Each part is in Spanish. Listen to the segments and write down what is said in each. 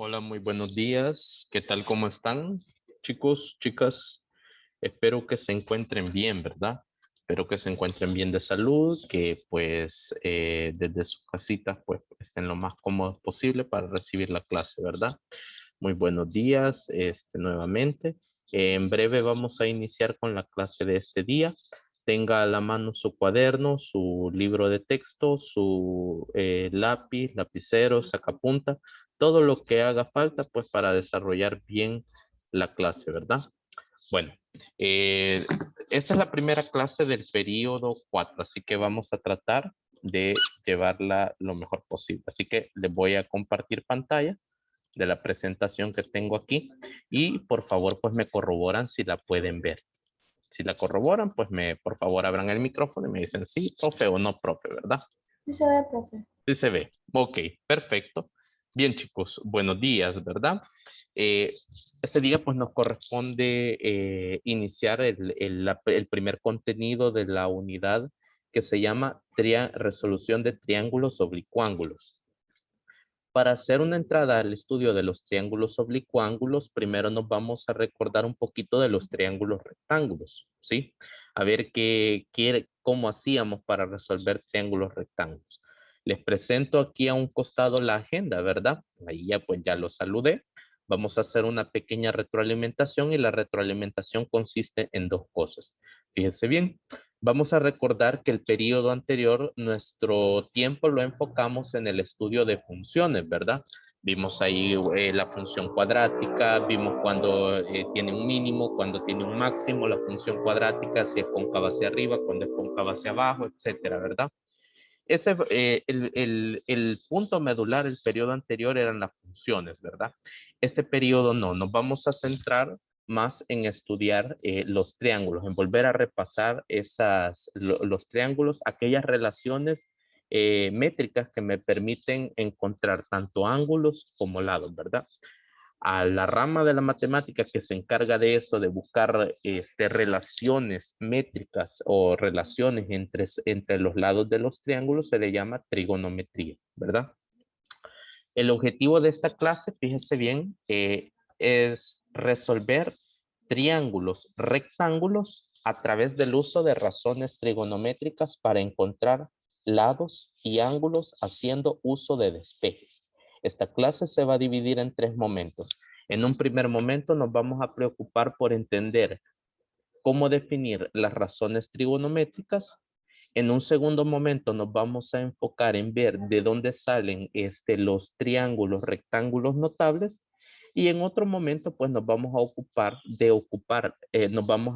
Hola, muy buenos días. ¿Qué tal? ¿Cómo están, chicos, chicas? Espero que se encuentren bien, ¿verdad? Espero que se encuentren bien de salud, que pues desde sus casitas pues estén lo más cómodos posible para recibir la clase, ¿verdad? Muy buenos días, nuevamente. En breve vamos a iniciar con la clase de este día. Tenga a la mano su cuaderno, su libro de texto, su lápiz, lapicero, sacapunta, todo lo que haga falta pues para desarrollar bien la clase, ¿verdad? Bueno, eh, esta es la primera clase del periodo 4, así que vamos a tratar de llevarla lo mejor posible. Así que les voy a compartir pantalla de la presentación que tengo aquí y por favor pues me corroboran si la pueden ver. Si la corroboran, pues por favor abran el micrófono y me dicen sí, profe o no, profe, ¿verdad? Sí se ve, profe. Sí se ve. Ok, perfecto. Bien, chicos, buenos días, ¿verdad? Eh, este día pues nos corresponde iniciar el primer contenido de la unidad que se llama resolución de triángulos oblicuángulos. Para hacer una entrada al estudio de los triángulos oblicuángulos, primero nos vamos a recordar un poquito de los triángulos rectángulos, ¿sí? A ver cómo hacíamos para resolver triángulos rectángulos. Les presento aquí a un costado la agenda, ¿verdad? Ahí ya pues ya los saludé. Vamos a hacer una pequeña retroalimentación y la retroalimentación consiste en dos cosas. Fíjense bien, vamos a recordar que el periodo anterior, nuestro tiempo lo enfocamos en el estudio de funciones, ¿verdad? Vimos ahí la función cuadrática, vimos cuando tiene un mínimo, cuando tiene un máximo, la función cuadrática, si es cóncava hacia arriba, cuando es cóncava hacia abajo, etcétera, ¿verdad? El punto medular, el periodo anterior eran las funciones, ¿verdad? Este periodo no, nos vamos a centrar más en estudiar los triángulos, en volver a repasar los triángulos, aquellas relaciones métricas que me permiten encontrar tanto ángulos como lados, ¿verdad? A la rama de la matemática que se encarga de esto, de buscar relaciones métricas o relaciones entre los lados de los triángulos, se le llama trigonometría, ¿verdad? El objetivo de esta clase, fíjese bien, es resolver triángulos rectángulos a través del uso de razones trigonométricas para encontrar lados y ángulos haciendo uso de despejes. Esta clase se va a dividir en tres momentos. En un primer momento nos vamos a preocupar por entender cómo definir las razones trigonométricas. En un segundo momento nos vamos a enfocar en ver de dónde salen los triángulos, rectángulos notables. Y en otro momento, pues nos vamos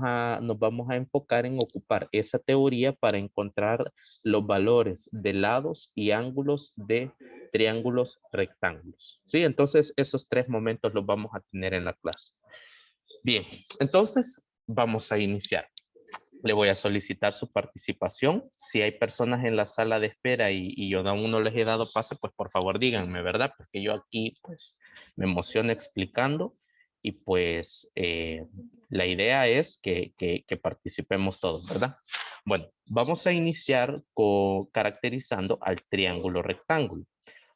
a nos vamos a enfocar en ocupar esa teoría para encontrar los valores de lados y ángulos de triángulos rectángulos. ¿Sí? Entonces, esos tres momentos los vamos a tener en la clase. Bien, entonces vamos a iniciar. Le voy a solicitar su participación. Si hay personas en la sala de espera y yo aún no les he dado pase, pues por favor díganme, ¿verdad? Porque yo aquí pues me emociono explicando y pues la idea es que participemos todos, ¿verdad? Bueno, vamos a iniciar caracterizando al triángulo rectángulo.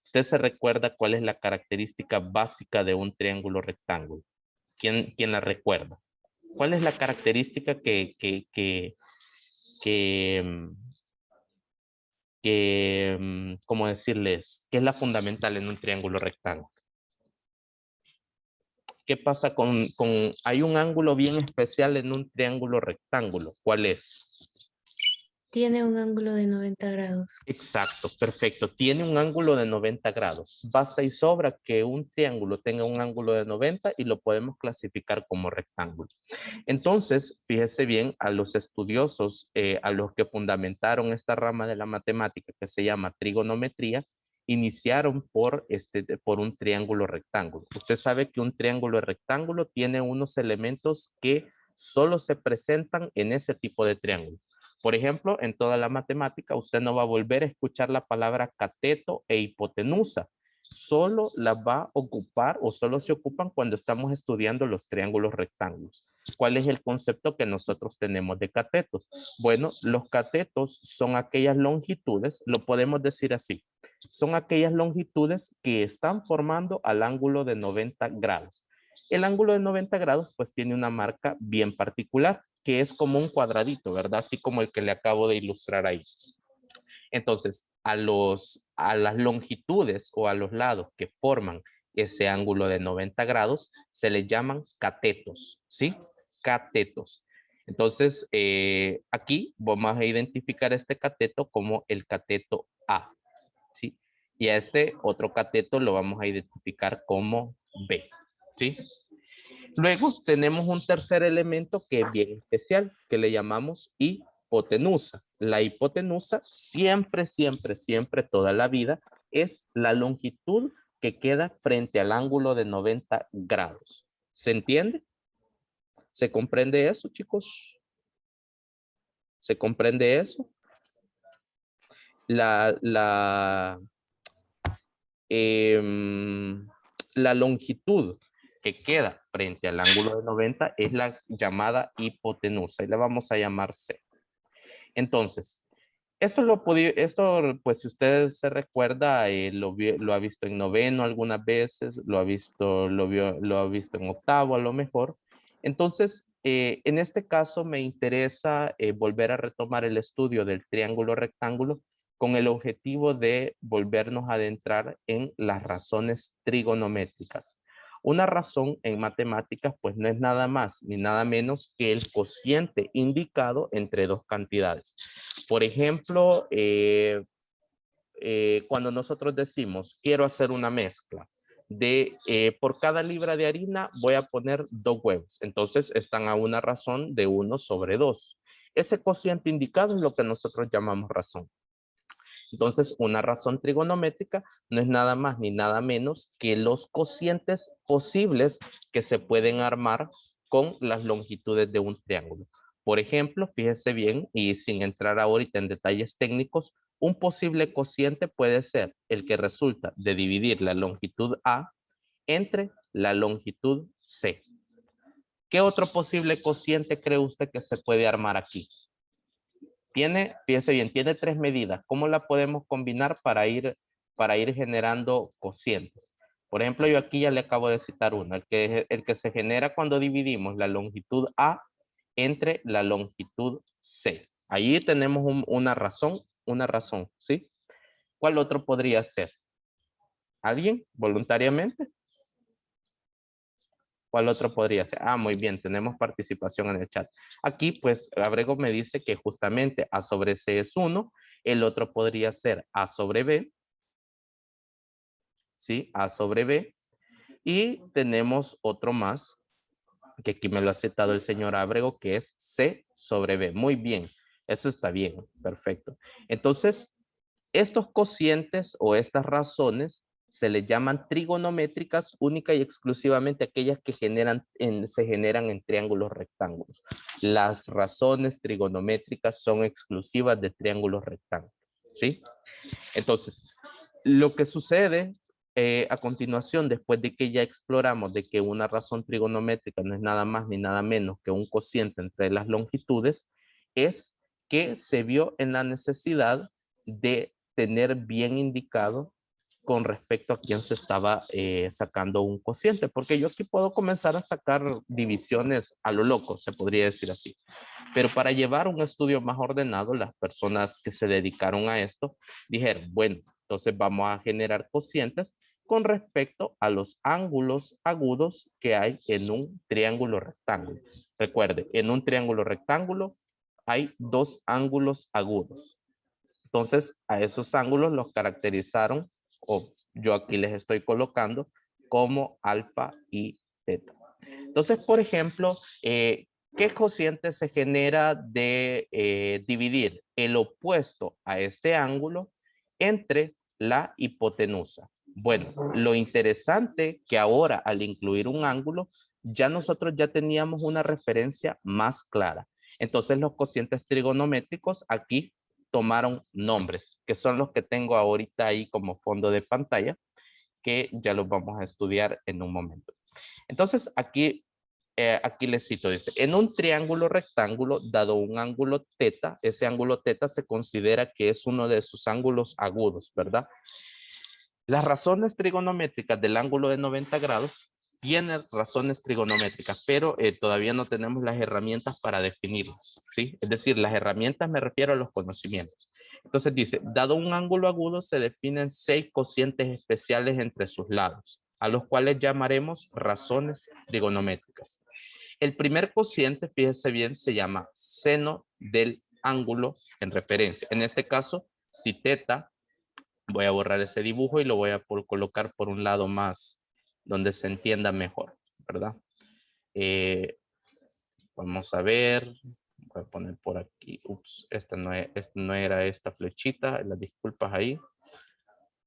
¿Usted se recuerda cuál es la característica básica de un triángulo rectángulo? ¿Quién la recuerda? ¿Cuál es la característica que, mm, ¿cómo decirles? Que es la fundamental en un triángulo rectángulo. ¿Qué pasa hay un ángulo bien especial en un triángulo rectángulo? ¿Cuál es? Tiene un ángulo de 90 grados. Exacto, perfecto. Tiene un ángulo de 90 grados. Basta y sobra que un triángulo tenga un ángulo de 90 y lo podemos clasificar como rectángulo. Entonces, fíjese bien, a los estudiosos, a los que fundamentaron esta rama de la matemática que se llama trigonometría, iniciaron por un triángulo rectángulo. Usted sabe que un triángulo rectángulo tiene unos elementos que solo se presentan en ese tipo de triángulo. Por ejemplo, en toda la matemática, usted no va a volver a escuchar la palabra cateto e hipotenusa. solo las va a ocupar o solo se ocupan cuando estamos estudiando los triángulos rectángulos. ¿Cuál es el concepto que nosotros tenemos de catetos? Bueno, los catetos son aquellas longitudes, lo podemos decir así, son aquellas longitudes que están formando al ángulo de 90 grados. El ángulo de 90 grados pues tiene una marca bien particular, que es como un cuadradito, ¿verdad? Así como el que le acabo de ilustrar ahí. Entonces, a las longitudes o a los lados que forman ese ángulo de 90 grados se les llaman catetos, ¿sí? Catetos. Entonces, aquí vamos a identificar este cateto como el cateto A, ¿sí? Y a este otro cateto lo vamos a identificar como B, ¿sí? Luego tenemos un tercer elemento que es bien especial, que le llamamos hipotenusa. La hipotenusa siempre, siempre, siempre, toda la vida, es la longitud que queda frente al ángulo de 90 grados. ¿Se entiende? ¿Se comprende eso, chicos? ¿Se comprende eso? La la longitud que queda frente al ángulo de 90 es la llamada hipotenusa y la vamos a llamar C. Entonces, esto pues si usted se recuerda, lo ha visto en noveno algunas veces, lo ha visto en octavo a lo mejor. Entonces, en este caso me interesa volver a retomar el estudio del triángulo rectángulo con el objetivo de volvernos a adentrar en las razones trigonométricas. Una razón en matemáticas pues no es nada más ni nada menos que el cociente indicado entre dos cantidades. Por ejemplo, cuando nosotros decimos quiero hacer una mezcla de por cada libra de harina voy a poner 2 huevos. Entonces están a una razón de 1/2. Ese cociente indicado es lo que nosotros llamamos razón. Entonces, una razón trigonométrica no es nada más ni nada menos que los cocientes posibles que se pueden armar con las longitudes de un triángulo. Por ejemplo, fíjese bien, y sin entrar ahorita en detalles técnicos, un posible cociente puede ser el que resulta de dividir la longitud A entre la longitud C. ¿Qué otro posible cociente cree usted que se puede armar aquí? Fíjese bien, tiene 3 medidas. ¿Cómo la podemos combinar para ir generando cocientes? Por ejemplo, yo aquí ya le acabo de citar uno, el que se genera cuando dividimos la longitud A entre la longitud C. Allí tenemos una razón, ¿sí? ¿Cuál otro podría ser? ¿Alguien voluntariamente? ¿Cuál otro podría ser? Ah, muy bien, tenemos participación en el chat. Aquí, pues, Abrego me dice que justamente A sobre C es 1, el otro podría ser A sobre B, ¿sí? A sobre B. Y tenemos otro más, que aquí me lo ha citado el señor Abrego, que es C sobre B. Muy bien, eso está bien, perfecto. Entonces, estos cocientes o estas razones se les llaman trigonométricas única y exclusivamente aquellas que se generan en triángulos rectángulos. Las razones trigonométricas son exclusivas de triángulos rectángulos, ¿sí? Entonces, lo que sucede a continuación, después de que ya exploramos de que una razón trigonométrica no es nada más ni nada menos que un cociente entre las longitudes, es que se vio en la necesidad de tener bien indicado con respecto a quién se estaba sacando un cociente, porque yo aquí puedo comenzar a sacar divisiones a lo loco, se podría decir así. Pero para llevar un estudio más ordenado, las personas que se dedicaron a esto dijeron, bueno, entonces vamos a generar cocientes con respecto a los ángulos agudos que hay en un triángulo rectángulo. Recuerde, en un triángulo rectángulo hay 2 ángulos agudos. Entonces, a esos ángulos los caracterizaron, o yo aquí les estoy colocando, como alfa y teta. Entonces, por ejemplo, ¿qué cociente se genera de dividir el opuesto a este ángulo entre la hipotenusa? Bueno, lo interesante que ahora al incluir un ángulo, ya nosotros ya teníamos una referencia más clara. Entonces los cocientes trigonométricos aquí tomaron nombres, que son los que tengo ahorita ahí como fondo de pantalla. que ya los vamos a estudiar en un momento. Entonces, aquí les cito, dice, en un triángulo rectángulo, dado un ángulo teta, ese ángulo teta se considera que es uno de sus ángulos agudos, ¿verdad? Las razones trigonométricas del ángulo de 90 grados tienen razones trigonométricas, pero todavía no tenemos las herramientas para definirlas, ¿sí? Es decir, las herramientas me refiero a los conocimientos. Entonces dice, dado un ángulo agudo, se definen 6 cocientes especiales entre sus lados, a los cuales llamaremos razones trigonométricas. El primer cociente, fíjese bien, se llama seno del ángulo en referencia. En este caso, si teta, voy a borrar ese dibujo y lo voy a colocar por un lado más donde se entienda mejor, ¿verdad? Vamos a ver, voy a poner por aquí, ups, esta no era esta flechita, las disculpas ahí,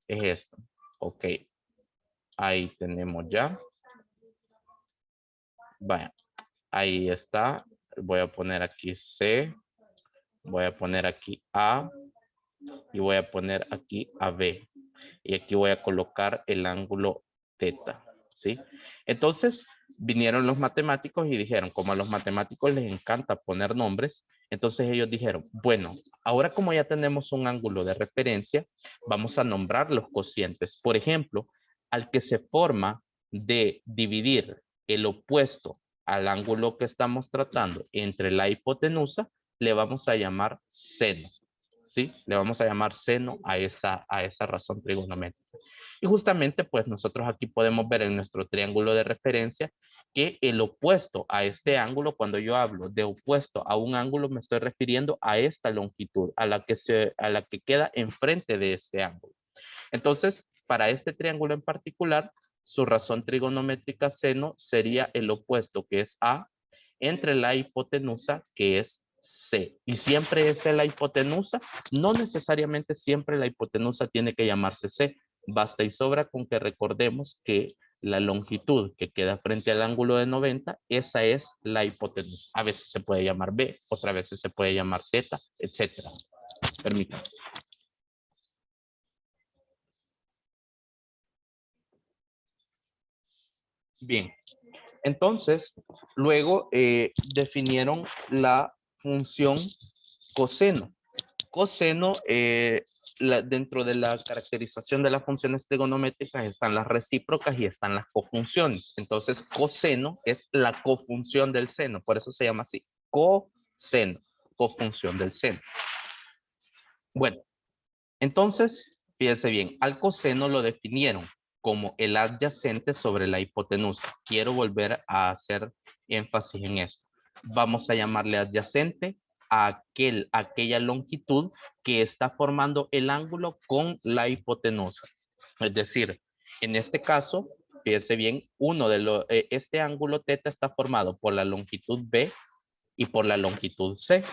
es esto, ok, ahí tenemos ya, vaya, ahí está, voy a poner aquí C, voy a poner aquí A y voy a poner aquí AB. Y aquí voy a colocar el ángulo teta, ¿sí? Entonces vinieron los matemáticos y dijeron, como a los matemáticos les encanta poner nombres, entonces ellos dijeron, bueno, ahora como ya tenemos un ángulo de referencia, vamos a nombrar los cocientes. Por ejemplo, al que se forma de dividir el opuesto al ángulo que estamos tratando entre la hipotenusa, le vamos a llamar seno. ¿Sí? Le vamos a llamar seno a esa razón trigonométrica. Y justamente, pues nosotros aquí podemos ver en nuestro triángulo de referencia que el opuesto a este ángulo, cuando yo hablo de opuesto a un ángulo, me estoy refiriendo a esta longitud, a la que queda enfrente de este ángulo. Entonces, para este triángulo en particular, su razón trigonométrica seno sería el opuesto, que es A, entre la hipotenusa, que es C. Y siempre es la hipotenusa. No necesariamente siempre la hipotenusa tiene que llamarse C. Basta y sobra con que recordemos que la longitud que queda frente al ángulo de 90, esa es la hipotenusa. A veces se puede llamar B, otras veces se puede llamar Z, etcétera. Permítanme. Bien, entonces, luego definieron la función coseno. Coseno, dentro de la caracterización de las funciones trigonométricas están las recíprocas y están las cofunciones. Entonces, coseno es la cofunción del seno, por eso se llama así, coseno, cofunción del seno. Bueno, entonces, fíjense bien, al coseno lo definieron como el adyacente sobre la hipotenusa. Quiero volver a hacer énfasis en esto. Vamos a llamarle adyacente a aquella longitud que está formando el ángulo con la hipotenusa. Es decir, en este caso, fíjense bien, este ángulo teta está formado por la longitud B y por la longitud C.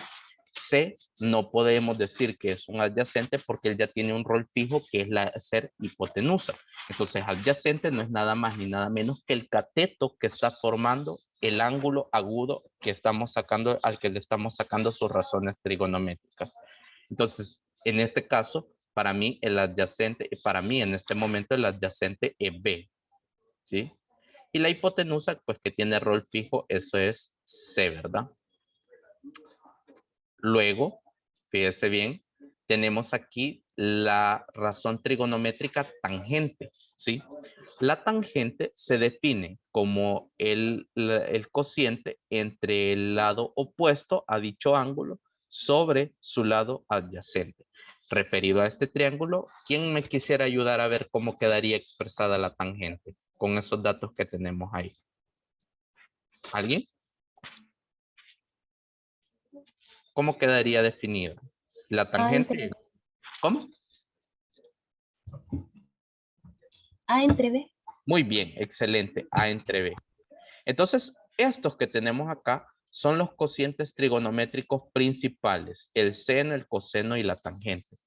C no podemos decir que es un adyacente porque él ya tiene un rol fijo que es ser hipotenusa. Entonces, adyacente no es nada más ni nada menos que el cateto que está formando el ángulo agudo que estamos sacando, al que le estamos sacando sus razones trigonométricas. Entonces, en este caso, para mí el adyacente, para mí en este momento el adyacente es B, ¿sí? Y la hipotenusa, pues que tiene rol fijo, eso es C, ¿verdad? Luego, fíjese bien, tenemos aquí la razón trigonométrica tangente, ¿sí? La tangente se define como el cociente entre el lado opuesto a dicho ángulo sobre su lado adyacente. Referido a este triángulo, ¿quién me quisiera ayudar a ver cómo quedaría expresada la tangente con esos datos que tenemos ahí? ¿Alguien? ¿Cómo quedaría definida? La A entre, tangente. ¿Cómo? A entre B. Muy bien, excelente. A entre B. Entonces, estos que tenemos acá son los cocientes trigonométricos principales, el seno, el coseno y la tangente.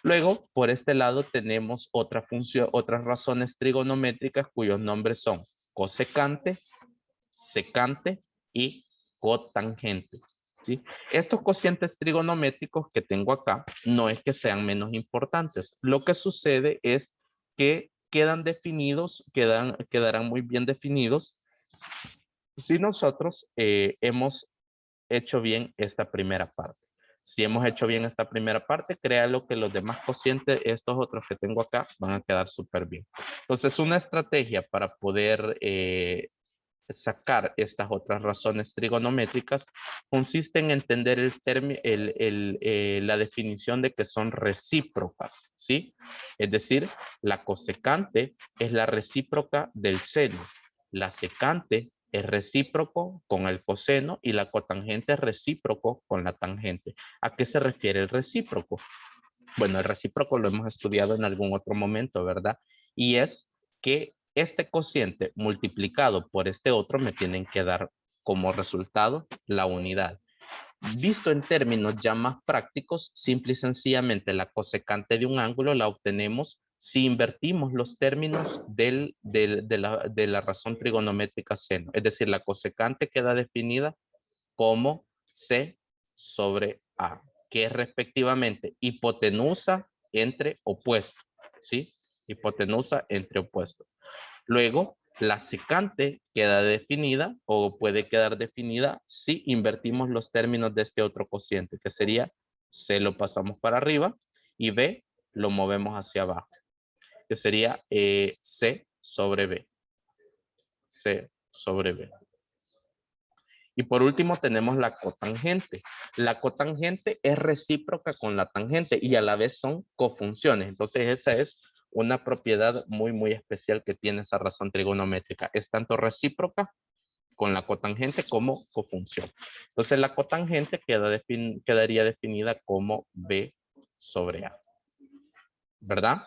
Luego, por este lado tenemos otra función, otras razones trigonométricas cuyos nombres son cosecante, secante y cotangente. ¿Sí? Estos cocientes trigonométricos que tengo acá no es que sean menos importantes. Lo que sucede es que quedan definidos, quedarán muy bien definidos si nosotros hemos hecho bien esta primera parte. Si hemos hecho bien esta primera parte, créalo que los demás cocientes, estos otros que tengo acá, van a quedar súper bien. Entonces, una estrategia para poder sacar estas otras razones trigonométricas consiste en entender la definición de que son recíprocas, ¿sí? Es decir, la cosecante es la recíproca del seno, la secante es recíproco con el coseno y la cotangente es recíproco con la tangente. ¿A qué se refiere el recíproco? Bueno, el recíproco lo hemos estudiado en algún otro momento, ¿verdad? Y es que este cociente multiplicado por este otro me tienen que dar como resultado la unidad. Visto en términos ya más prácticos, simple y sencillamente la cosecante de un ángulo la obtenemos si invertimos los términos de la razón trigonométrica seno. Es decir, la cosecante queda definida como C sobre A, que es respectivamente hipotenusa entre opuesto, ¿sí? Hipotenusa entre opuesto. Luego, la secante queda definida o puede quedar definida si invertimos los términos de este otro cociente, que sería C lo pasamos para arriba y B lo movemos hacia abajo, que sería C sobre B. C sobre B. Y por último tenemos la cotangente. La cotangente es recíproca con la tangente y a la vez son cofunciones. Entonces esa es una propiedad muy, muy especial que tiene esa razón trigonométrica. Es tanto recíproca con la cotangente como cofunción. Entonces la cotangente quedaría definida como B sobre A. ¿Verdad?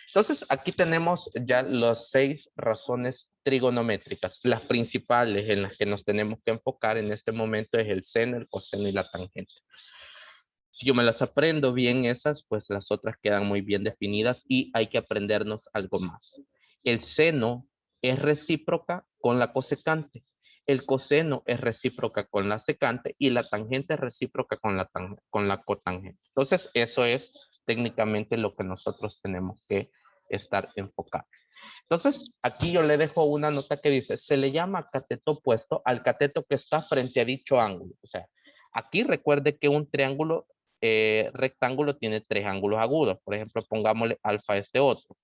Entonces, aquí tenemos ya las 6 razones trigonométricas. Las principales en las que nos tenemos que enfocar en este momento es el seno, el coseno y la tangente. Si yo me las aprendo bien esas, pues las otras quedan muy bien definidas y hay que aprendernos algo más. El seno es recíproca con la cosecante. El coseno es recíproca con la secante y la tangente es recíproca con la cotangente. Entonces, eso es técnicamente lo que nosotros tenemos que estar enfocados. Entonces, aquí yo le dejo una nota que dice, se le llama cateto opuesto al cateto que está frente a dicho ángulo. O sea, aquí recuerde que un triángulo rectángulo tiene 3 ángulos agudos. Por ejemplo, pongámosle alfa a este otro.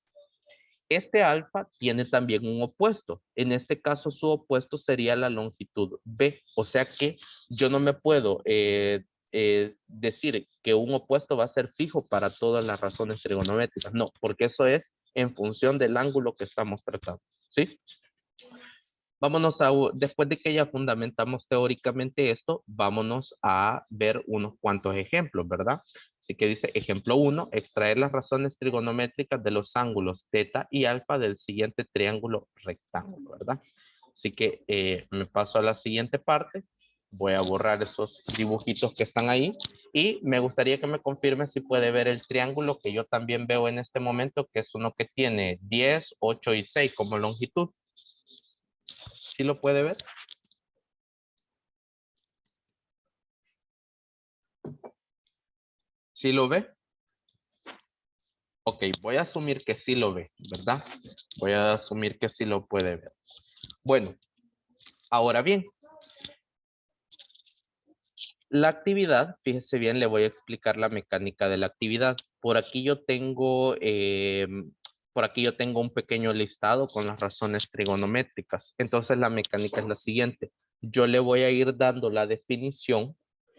Este alfa tiene también un opuesto. En este caso, su opuesto sería la longitud B. O sea que yo no me puedo decir que un opuesto va a ser fijo para todas las razones trigonométricas. No, porque eso es en función del ángulo que estamos tratando. ¿Sí? Vámonos después de que ya fundamentamos teóricamente esto, vámonos a ver unos cuantos ejemplos, ¿verdad? Así que dice ejemplo 1, extraer las razones trigonométricas de los ángulos teta y alfa del siguiente triángulo rectángulo, ¿verdad? Así que me paso a la siguiente parte. Voy a borrar esos dibujitos que están ahí y me gustaría que me confirme si puede ver el triángulo que yo también veo en este momento, que es uno que tiene 10, 8 y 6 como longitud. ¿Sí lo puede ver? ¿Sí lo ve? Ok, voy a asumir que sí lo ve, ¿verdad? Voy a asumir que sí lo puede ver. Bueno, ahora bien, la actividad, fíjese bien, le voy a explicar la mecánica de la actividad. Por aquí yo tengo un pequeño listado con las razones trigonométricas. Entonces la mecánica es la siguiente. Yo le voy a ir dando la definición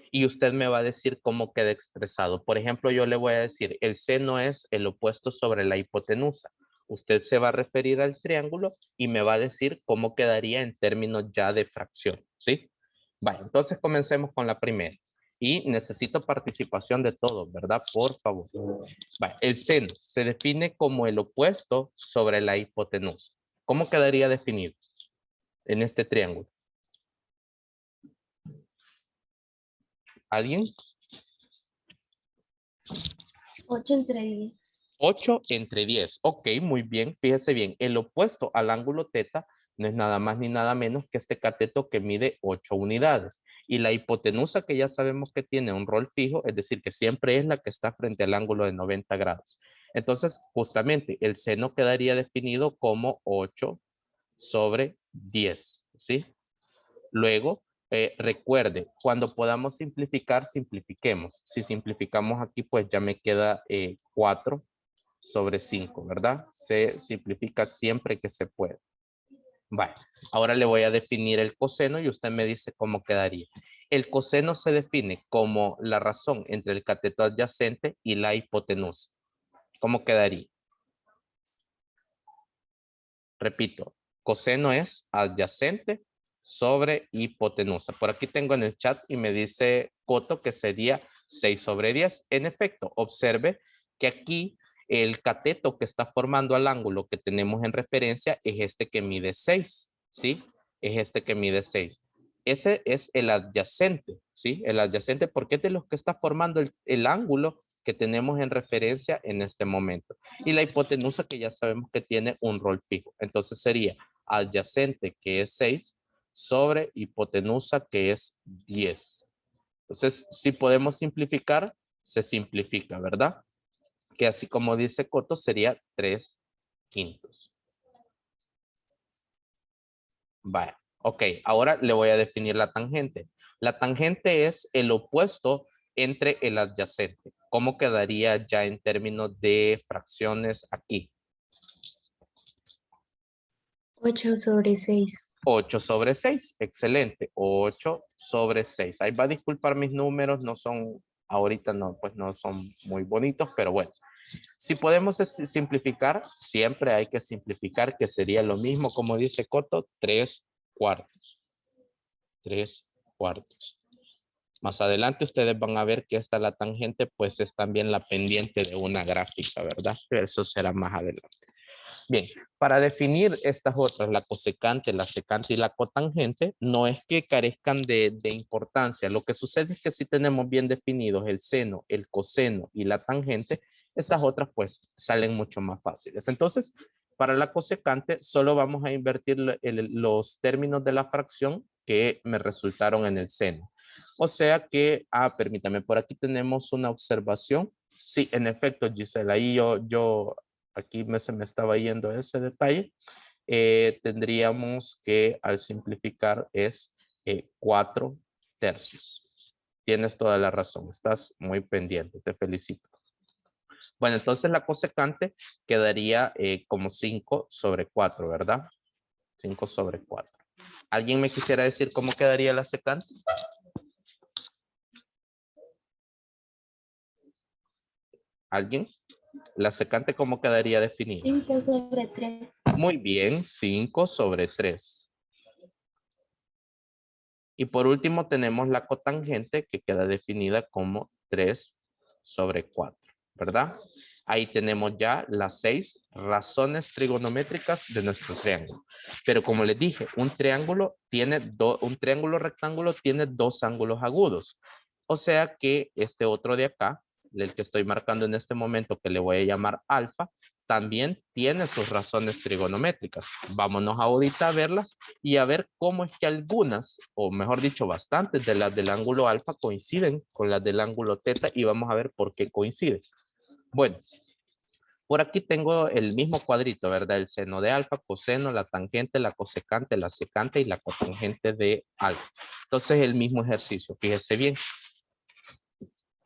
y usted me va a decir cómo queda expresado. Por ejemplo, yo le voy a decir, el seno es el opuesto sobre la hipotenusa. Usted se va a referir al triángulo y me va a decir cómo quedaría en términos ya de fracción, ¿sí? Vale, entonces comencemos con la primera. Y necesito participación de todos, ¿verdad? Por favor. Vale, el seno se define como el opuesto sobre la hipotenusa. ¿Cómo quedaría definido en este triángulo? ¿Alguien? 8 entre 10. 8 entre 10. Ok, muy bien. Fíjese bien, el opuesto al ángulo teta no es nada más ni nada menos que este cateto que mide 8 unidades. Y la hipotenusa que ya sabemos que tiene un rol fijo, es decir, que siempre es la que está frente al ángulo de 90 grados. Entonces, justamente, el seno quedaría definido como 8 sobre 10, ¿sí? Luego, recuerde, cuando podamos simplificar, simplifiquemos. Si simplificamos aquí, pues ya me queda 4 sobre 5, ¿verdad? Se simplifica siempre que se puede. Vale, ahora le voy a definir el coseno y usted me dice cómo quedaría. El coseno se define como la razón entre el cateto adyacente y la hipotenusa. ¿Cómo quedaría? Repito, coseno es adyacente sobre hipotenusa. Por aquí tengo en el chat y me dice Coto que sería 6 sobre 10. En efecto, observe que aquí el cateto que está formando al ángulo que tenemos en referencia es este que mide 6, ¿sí? Es este que mide 6. Ese es el adyacente, ¿sí? El adyacente porque es de los que está formando el ángulo que tenemos en referencia en este momento. Y la hipotenusa que ya sabemos que tiene un rol fijo. Entonces sería adyacente que es 6 sobre hipotenusa que es 10. Entonces, si podemos simplificar, se simplifica, ¿verdad? Que así como dice Coto sería 3/5. Vaya, ok, ahora le voy a definir la tangente. La tangente es el opuesto entre el adyacente. ¿Cómo quedaría ya en términos de fracciones aquí? 8 sobre 6. 8 sobre 6, excelente, 8 sobre 6. Ahí va a disculpar mis números, no son, ahorita no, pues no son muy bonitos, pero bueno. Si podemos simplificar, siempre hay que simplificar, que sería lo mismo, como dice Coto, 3/4. 3/4. Más adelante ustedes van a ver que esta la tangente, pues es también la pendiente de una gráfica, ¿verdad? Eso será más adelante. Bien, para definir estas otras, la cosecante, la secante y la cotangente, no es que carezcan de importancia. Lo que sucede es que si tenemos bien definidos el seno, el coseno y la tangente, estas otras pues salen mucho más fáciles. Entonces, para la cosecante, solo vamos a invertir los términos de la fracción que me resultaron en el seno. O sea que, permítame, por aquí tenemos una observación. Sí, en efecto, Gisela, ahí yo aquí se me estaba yendo ese detalle. Tendríamos que al simplificar es 4/3. Tienes toda la razón, estás muy pendiente, te felicito. Bueno, entonces la cosecante quedaría como 5 sobre 4, ¿verdad? 5 sobre 4. ¿Alguien me quisiera decir cómo quedaría la secante? ¿Alguien? La secante, ¿cómo quedaría definida? 5 sobre 3. Muy bien, 5 sobre 3. Y por último tenemos la cotangente que queda definida como 3 sobre 4, ¿verdad? Ahí tenemos ya las 6 razones trigonométricas de nuestro triángulo. Pero como les dije, un triángulo rectángulo tiene dos ángulos agudos. O sea que este otro de acá, el que estoy marcando en este momento, que le voy a llamar alfa, también tiene sus razones trigonométricas. Vámonos ahorita a verlas y a ver cómo es que algunas, o mejor dicho, bastantes de las del ángulo alfa coinciden con las del ángulo teta y vamos a ver por qué coinciden. Bueno, por aquí tengo el mismo cuadrito, ¿verdad? El seno de alfa, coseno, la tangente, la cosecante, la secante y la cotangente de alfa. Entonces, el mismo ejercicio, fíjese bien.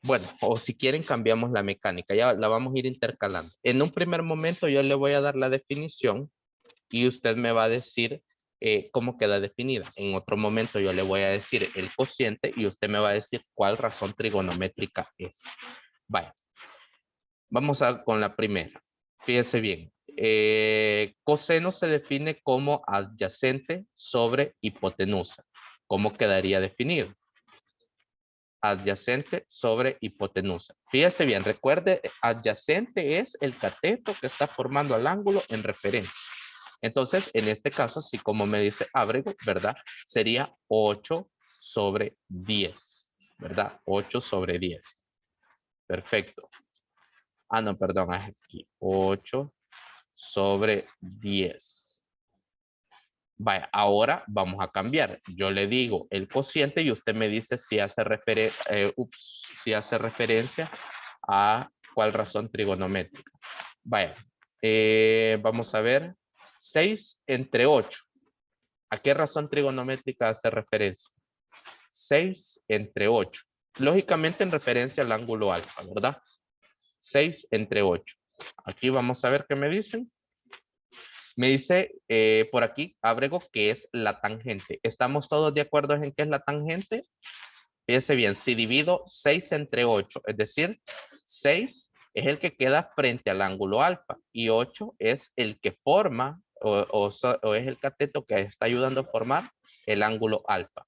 Bueno, o si quieren cambiamos la mecánica, ya la vamos a ir intercalando. En un primer momento yo le voy a dar la definición y usted me va a decir cómo queda definida. En otro momento yo le voy a decir el cociente y usted me va a decir cuál razón trigonométrica es. Vaya, vamos con la primera. Fíjese bien. Coseno se define como adyacente sobre hipotenusa. ¿Cómo quedaría definido? Adyacente sobre hipotenusa. Fíjese bien, recuerde, adyacente es el cateto que está formando al ángulo en referencia. Entonces, en este caso, así como me dice Ábrego, ¿verdad? Sería 8 sobre 10, ¿verdad? 8 sobre 10. Perfecto. No, perdón, es aquí. 8 sobre 10. Vaya, ahora vamos a cambiar. Yo le digo el cociente y usted me dice si hace, si hace referencia a ¿Cuál razón trigonométrica? Vaya, vamos a ver. 6 entre 8. ¿A qué razón trigonométrica hace referencia? 6 entre 8. Lógicamente en referencia al ángulo alfa, ¿verdad? 6 entre 8. Aquí vamos a ver qué me dicen. Me dice por aquí, Ábrego, que es la tangente. ¿Estamos todos de acuerdo en qué es la tangente? Fíjense bien, si divido 6 entre 8, es decir, 6 es el que queda frente al ángulo alfa y 8 es el que forma o es el cateto que está ayudando a formar el ángulo alfa.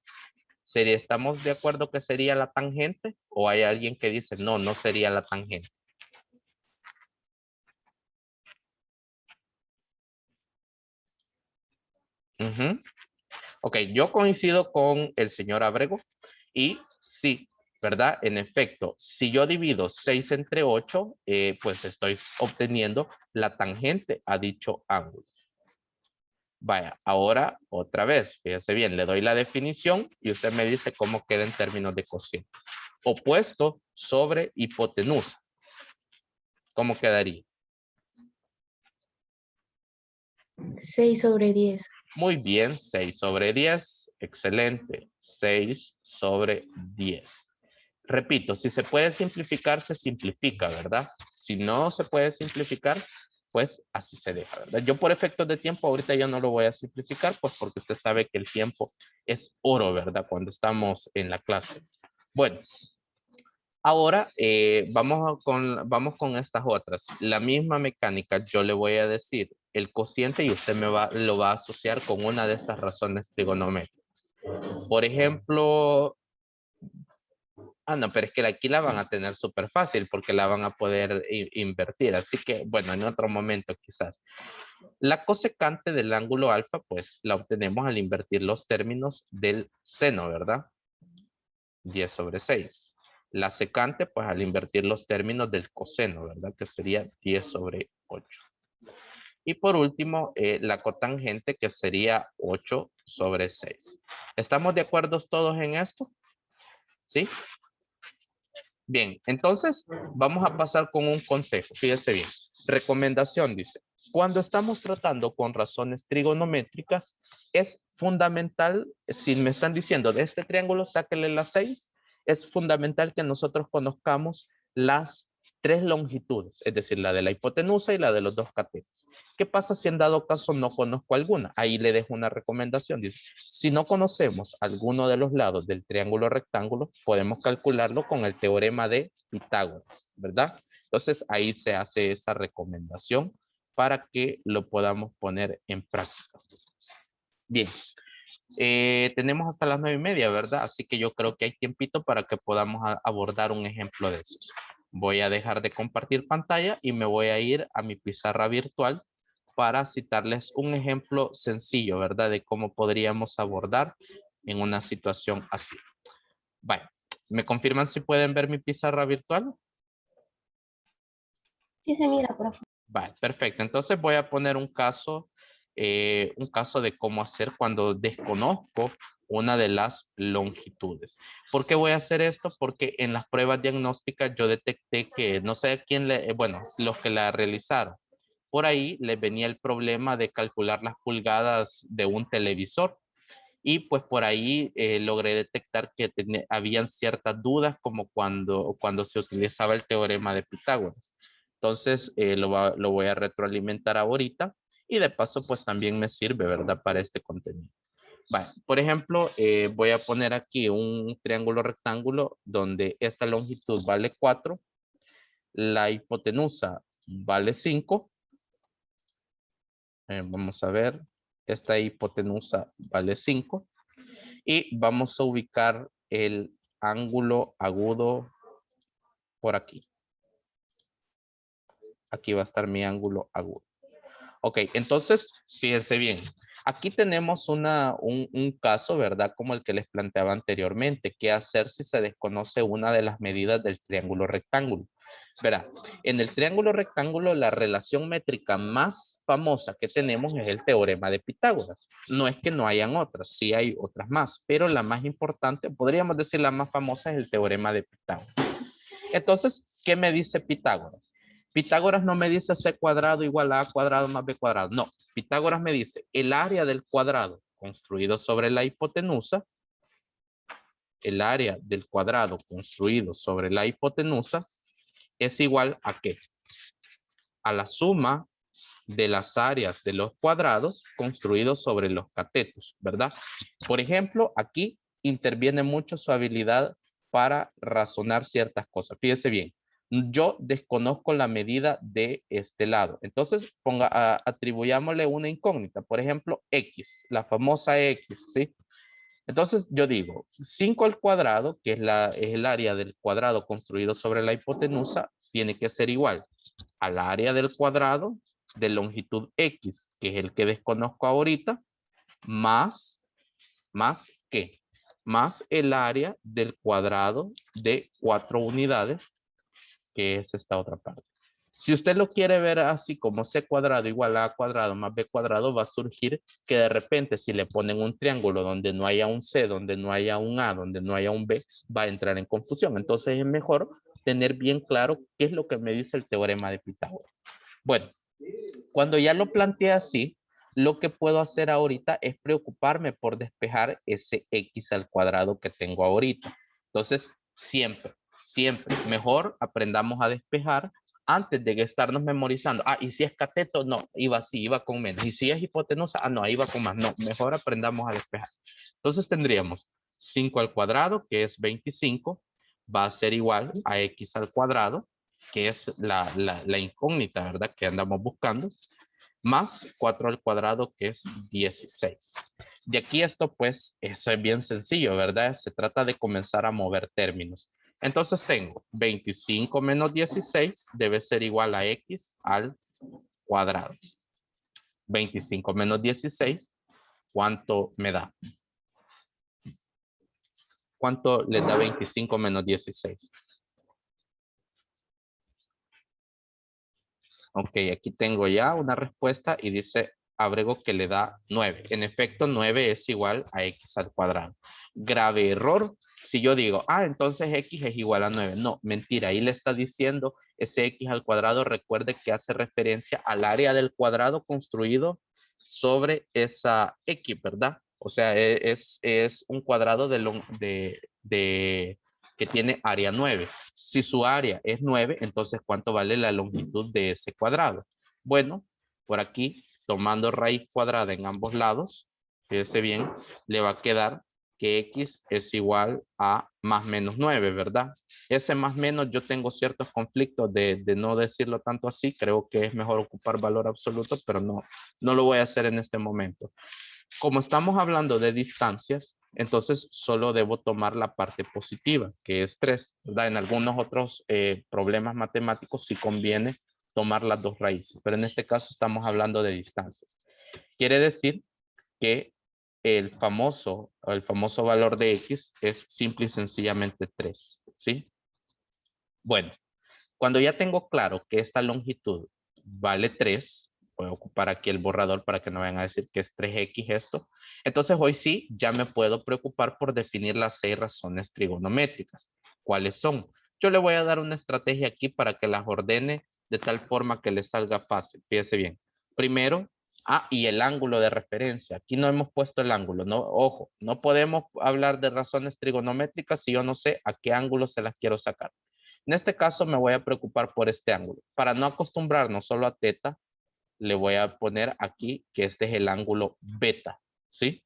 ¿Estamos de acuerdo que sería la tangente? ¿O hay alguien que dice no, no sería la tangente? Ok, yo coincido con el señor Ábrego y sí, ¿verdad? En efecto, si yo divido 6 entre 8, pues estoy obteniendo la tangente a dicho ángulo. Vaya, ahora otra vez, fíjese bien, le doy la definición y usted me dice cómo queda en términos de cociente. Opuesto sobre hipotenusa. ¿Cómo quedaría? 6 sobre 10. Muy bien, 6 sobre 10. Excelente. 6 sobre 10. Repito, si se puede simplificar, se simplifica, ¿verdad? Si no se puede simplificar, pues así se deja, ¿verdad? Yo por efectos de tiempo, ahorita yo no lo voy a simplificar, pues porque usted sabe que el tiempo es oro, ¿verdad? Cuando estamos en la clase. Bueno, ahora vamos con estas otras. La misma mecánica, yo le voy a decir el cociente y usted lo va a asociar con una de estas razones trigonométricas. Por ejemplo, no, pero es que aquí la van a tener súper fácil porque la van a poder invertir. Así que, bueno, en otro momento quizás. La cosecante del ángulo alfa, pues la obtenemos al invertir los términos del seno, ¿verdad? 10 sobre 6. La secante, pues al invertir los términos del coseno, ¿verdad? Que sería 10 sobre 8. Y por último, la cotangente, que sería 8 sobre 6. ¿Estamos de acuerdo todos en esto? ¿Sí? Bien, entonces vamos a pasar con un consejo. Fíjese bien. Recomendación dice, cuando estamos tratando con razones trigonométricas, es fundamental, si me están diciendo de este triángulo, sáquenle las 6, es fundamental que nosotros conozcamos las 3 longitudes, es decir, la de la hipotenusa y la de los dos catetos. ¿Qué pasa si en dado caso no conozco alguna? Ahí le dejo una recomendación. Dice, si no conocemos alguno de los lados del triángulo rectángulo, podemos calcularlo con el teorema de Pitágoras, ¿verdad? Entonces ahí se hace esa recomendación para que lo podamos poner en práctica. Bien, tenemos hasta las 9:30, ¿verdad? Así que yo creo que hay tiempito para que podamos abordar un ejemplo de esos. Voy a dejar de compartir pantalla y me voy a ir a mi pizarra virtual para citarles un ejemplo sencillo, ¿verdad? De cómo podríamos abordar en una situación así. Vale, ¿me confirman si pueden ver mi pizarra virtual? Sí, se mira, profe. Vale, perfecto. Entonces voy a poner un caso de cómo hacer cuando desconozco una de las longitudes. ¿Por qué voy a hacer esto? Porque en las pruebas diagnósticas yo detecté que, no sé quién bueno, los que la realizaron, por ahí les venía el problema de calcular las pulgadas de un televisor. Y pues por ahí logré detectar que habían ciertas dudas como cuando se utilizaba el teorema de Pitágoras. Entonces lo voy a retroalimentar ahorita y de paso pues también me sirve, ¿verdad? Para este contenido. Vale, por ejemplo, voy a poner aquí un triángulo rectángulo donde esta longitud vale 4, la hipotenusa vale 5. Vamos a ver, esta hipotenusa vale 5. Y vamos a ubicar el ángulo agudo por aquí. Aquí va a estar mi ángulo agudo. Ok, entonces, fíjense bien. Aquí tenemos un caso, ¿verdad? Como el que les planteaba anteriormente. ¿Qué hacer si se desconoce una de las medidas del triángulo rectángulo? Verá, en el triángulo rectángulo la relación métrica más famosa que tenemos es el teorema de Pitágoras. No es que no hayan otras, sí hay otras más, pero la más importante, podríamos decir la más famosa es el teorema de Pitágoras. Entonces, ¿qué me dice Pitágoras? Pitágoras no me dice c cuadrado igual a cuadrado más b cuadrado. No, Pitágoras me dice el área del cuadrado construido sobre la hipotenusa, el área del cuadrado construido sobre la hipotenusa es igual a ¿qué? A la suma de las áreas de los cuadrados construidos sobre los catetos, ¿verdad? Por ejemplo, aquí interviene mucho su habilidad para razonar ciertas cosas. Fíjese bien, yo desconozco la medida de este lado. Entonces, atribuyámosle una incógnita. Por ejemplo, X, la famosa X, ¿sí? Entonces, yo digo, 5 al cuadrado, que es el área del cuadrado construido sobre la hipotenusa, tiene que ser igual al área del cuadrado de longitud X, que es el que desconozco ahorita, más ¿qué? Más el área del cuadrado de 4 unidades, que es esta otra parte. Si usted lo quiere ver así como c cuadrado igual a cuadrado más b cuadrado, va a surgir que de repente si le ponen un triángulo donde no haya un c, donde no haya un a, donde no haya un b, va a entrar en confusión. Entonces es mejor tener bien claro qué es lo que me dice el teorema de Pitágoras. Bueno, cuando ya lo planteé así, lo que puedo hacer ahorita es preocuparme por despejar ese x al cuadrado que tengo ahorita. Entonces, siempre mejor aprendamos a despejar antes de estarnos memorizando. Ah, y si es cateto, no, iba así, iba con menos. Y si es hipotenusa, ah, no, iba con más. No, mejor aprendamos a despejar. Entonces tendríamos 5 al cuadrado, que es 25, va a ser igual a x al cuadrado, que es la incógnita, ¿verdad? Que andamos buscando, más 4 al cuadrado, que es 16. De aquí esto, pues, es bien sencillo, ¿verdad? Se trata de comenzar a mover términos. Entonces tengo 25 menos 16 debe ser igual a x al cuadrado. 25 menos 16, ¿cuánto me da? ¿Cuánto le da 25 menos 16? Ok, aquí tengo ya una respuesta y dice, agrego que le da 9. En efecto, 9 es igual a x al cuadrado. Grave error. Si yo digo, ah, entonces x es igual a 9. No, mentira. Ahí le está diciendo ese x al cuadrado. Recuerde que hace referencia al área del cuadrado construido sobre esa x, ¿verdad? O sea, es un cuadrado que tiene área 9. Si su área es 9, entonces ¿cuánto vale la longitud de ese cuadrado? Bueno, por aquí, tomando raíz cuadrada en ambos lados, fíjese bien, le va a quedar que x es igual a más menos 9, ¿verdad? Ese más menos yo tengo ciertos conflictos de no decirlo tanto así. Creo que es mejor ocupar valor absoluto, pero no lo voy a hacer en este momento. Como estamos hablando de distancias, entonces solo debo tomar la parte positiva, que es 3, ¿verdad? En algunos otros problemas matemáticos sí conviene tomar las dos raíces, pero en este caso estamos hablando de distancias. Quiere decir que el famoso valor de x es simple y sencillamente 3, ¿sí? Bueno, cuando ya tengo claro que esta longitud vale 3, voy a ocupar aquí el borrador para que no vayan a decir que es 3x esto. Entonces hoy sí ya me puedo preocupar por definir las 6 razones trigonométricas. ¿Cuáles son? Yo le voy a dar una estrategia aquí para que las ordene de tal forma que le salga fácil. Fíjese bien. Primero, y el ángulo de referencia. Aquí no hemos puesto el ángulo. No, ojo, no podemos hablar de razones trigonométricas si yo no sé a qué ángulo se las quiero sacar. En este caso me voy a preocupar por este ángulo. Para no acostumbrarnos solo a teta, le voy a poner aquí que este es el ángulo beta, ¿sí?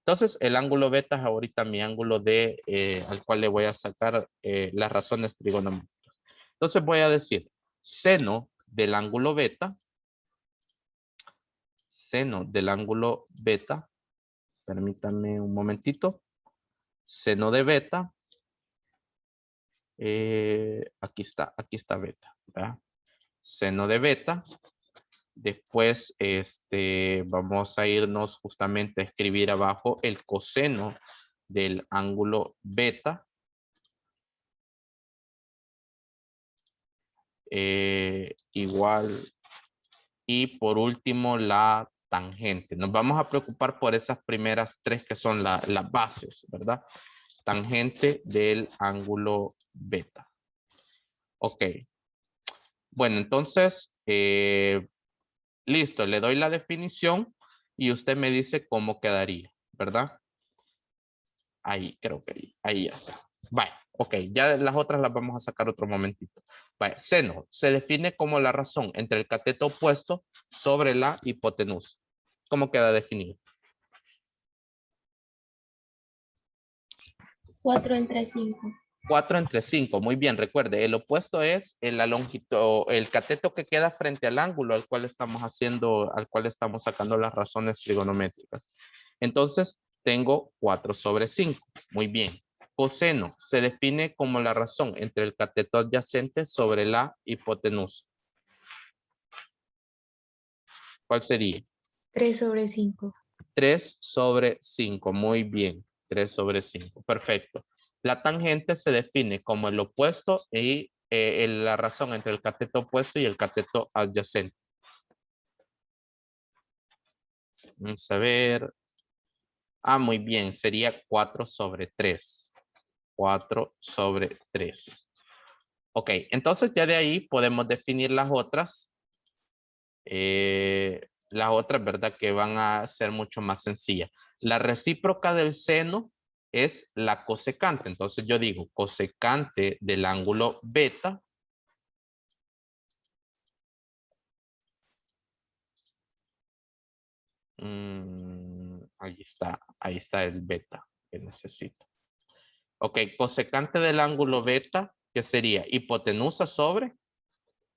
Entonces el ángulo beta es ahorita mi ángulo al cual le voy a sacar las razones trigonométricas. Entonces voy a decir seno del ángulo beta, permítanme un momentito, seno de beta, aquí está beta, ¿verdad? Seno de beta. Después, vamos a irnos justamente a escribir abajo el coseno del ángulo beta. Igual. Y por último, la tangente. Nos vamos a preocupar por esas primeras 3 que son las bases, ¿verdad? Tangente del ángulo beta. Ok. Bueno, entonces, listo, le doy la definición y usted me dice cómo quedaría, ¿verdad? Ahí, creo que ahí ya está. Vale, ok, ya las otras las vamos a sacar otro momentito. Vale, seno se define como la razón entre el cateto opuesto sobre la hipotenusa. ¿Cómo queda definido? 4/5. 4/5, muy bien, recuerde, el opuesto es la longitud, el cateto que queda frente al ángulo al cual estamos haciendo, al cual estamos sacando las razones trigonométricas. Entonces, tengo 4/5, muy bien. Coseno se define como la razón entre el cateto adyacente sobre la hipotenusa. ¿Cuál sería? 3/5. 3/5, muy bien, 3/5, perfecto. La tangente se define como el opuesto y la razón entre el cateto opuesto y el cateto adyacente. Vamos a ver. Ah, muy bien, sería 4/3. 4/3. Ok, entonces ya de ahí podemos definir las otras. Las otras, ¿verdad? Que van a ser mucho más sencillas. La recíproca del seno es la cosecante. Entonces yo digo cosecante del ángulo beta. Ahí está el beta que necesito. Ok, cosecante del ángulo beta, que sería hipotenusa sobre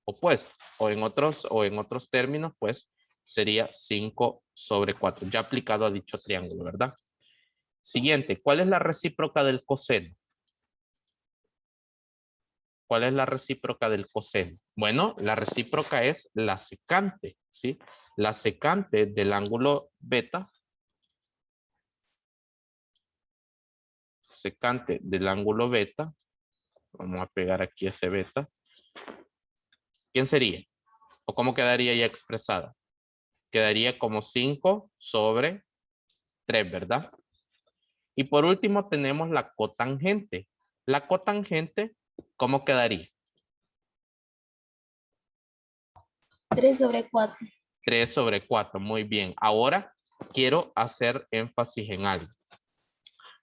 opuesto. O en otros términos, pues sería 5/4, ya aplicado a dicho triángulo, ¿verdad? Siguiente, ¿cuál es la recíproca del coseno? ¿Cuál es la recíproca del coseno? Bueno, la recíproca es la secante, ¿sí? La secante del ángulo beta. Secante del ángulo beta. Vamos a pegar aquí ese beta. ¿Quién sería? ¿O cómo quedaría ya expresada? Quedaría como 5/3, ¿verdad? Y por último tenemos la cotangente. La cotangente, ¿cómo quedaría? 3/4. 3/4, muy bien. Ahora quiero hacer énfasis en algo.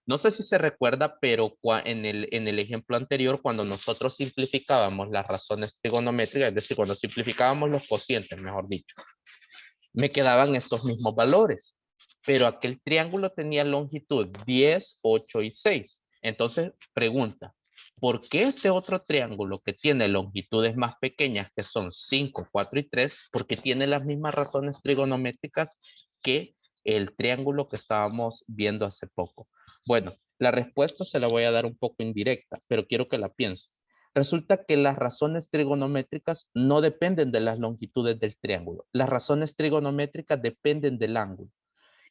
No sé si se recuerda, pero en el ejemplo anterior, cuando nosotros simplificábamos las razones trigonométricas, es decir, cuando simplificábamos los cocientes, mejor dicho, me quedaban estos mismos valores. Pero aquel triángulo tenía longitud 10, 8 y 6. Entonces, pregunta, ¿por qué este otro triángulo que tiene longitudes más pequeñas, que son 5, 4 y 3, porque tiene las mismas razones trigonométricas que el triángulo que estábamos viendo hace poco? Bueno, la respuesta se la voy a dar un poco indirecta, pero quiero que la piense. Resulta que las razones trigonométricas no dependen de las longitudes del triángulo. Las razones trigonométricas dependen del ángulo.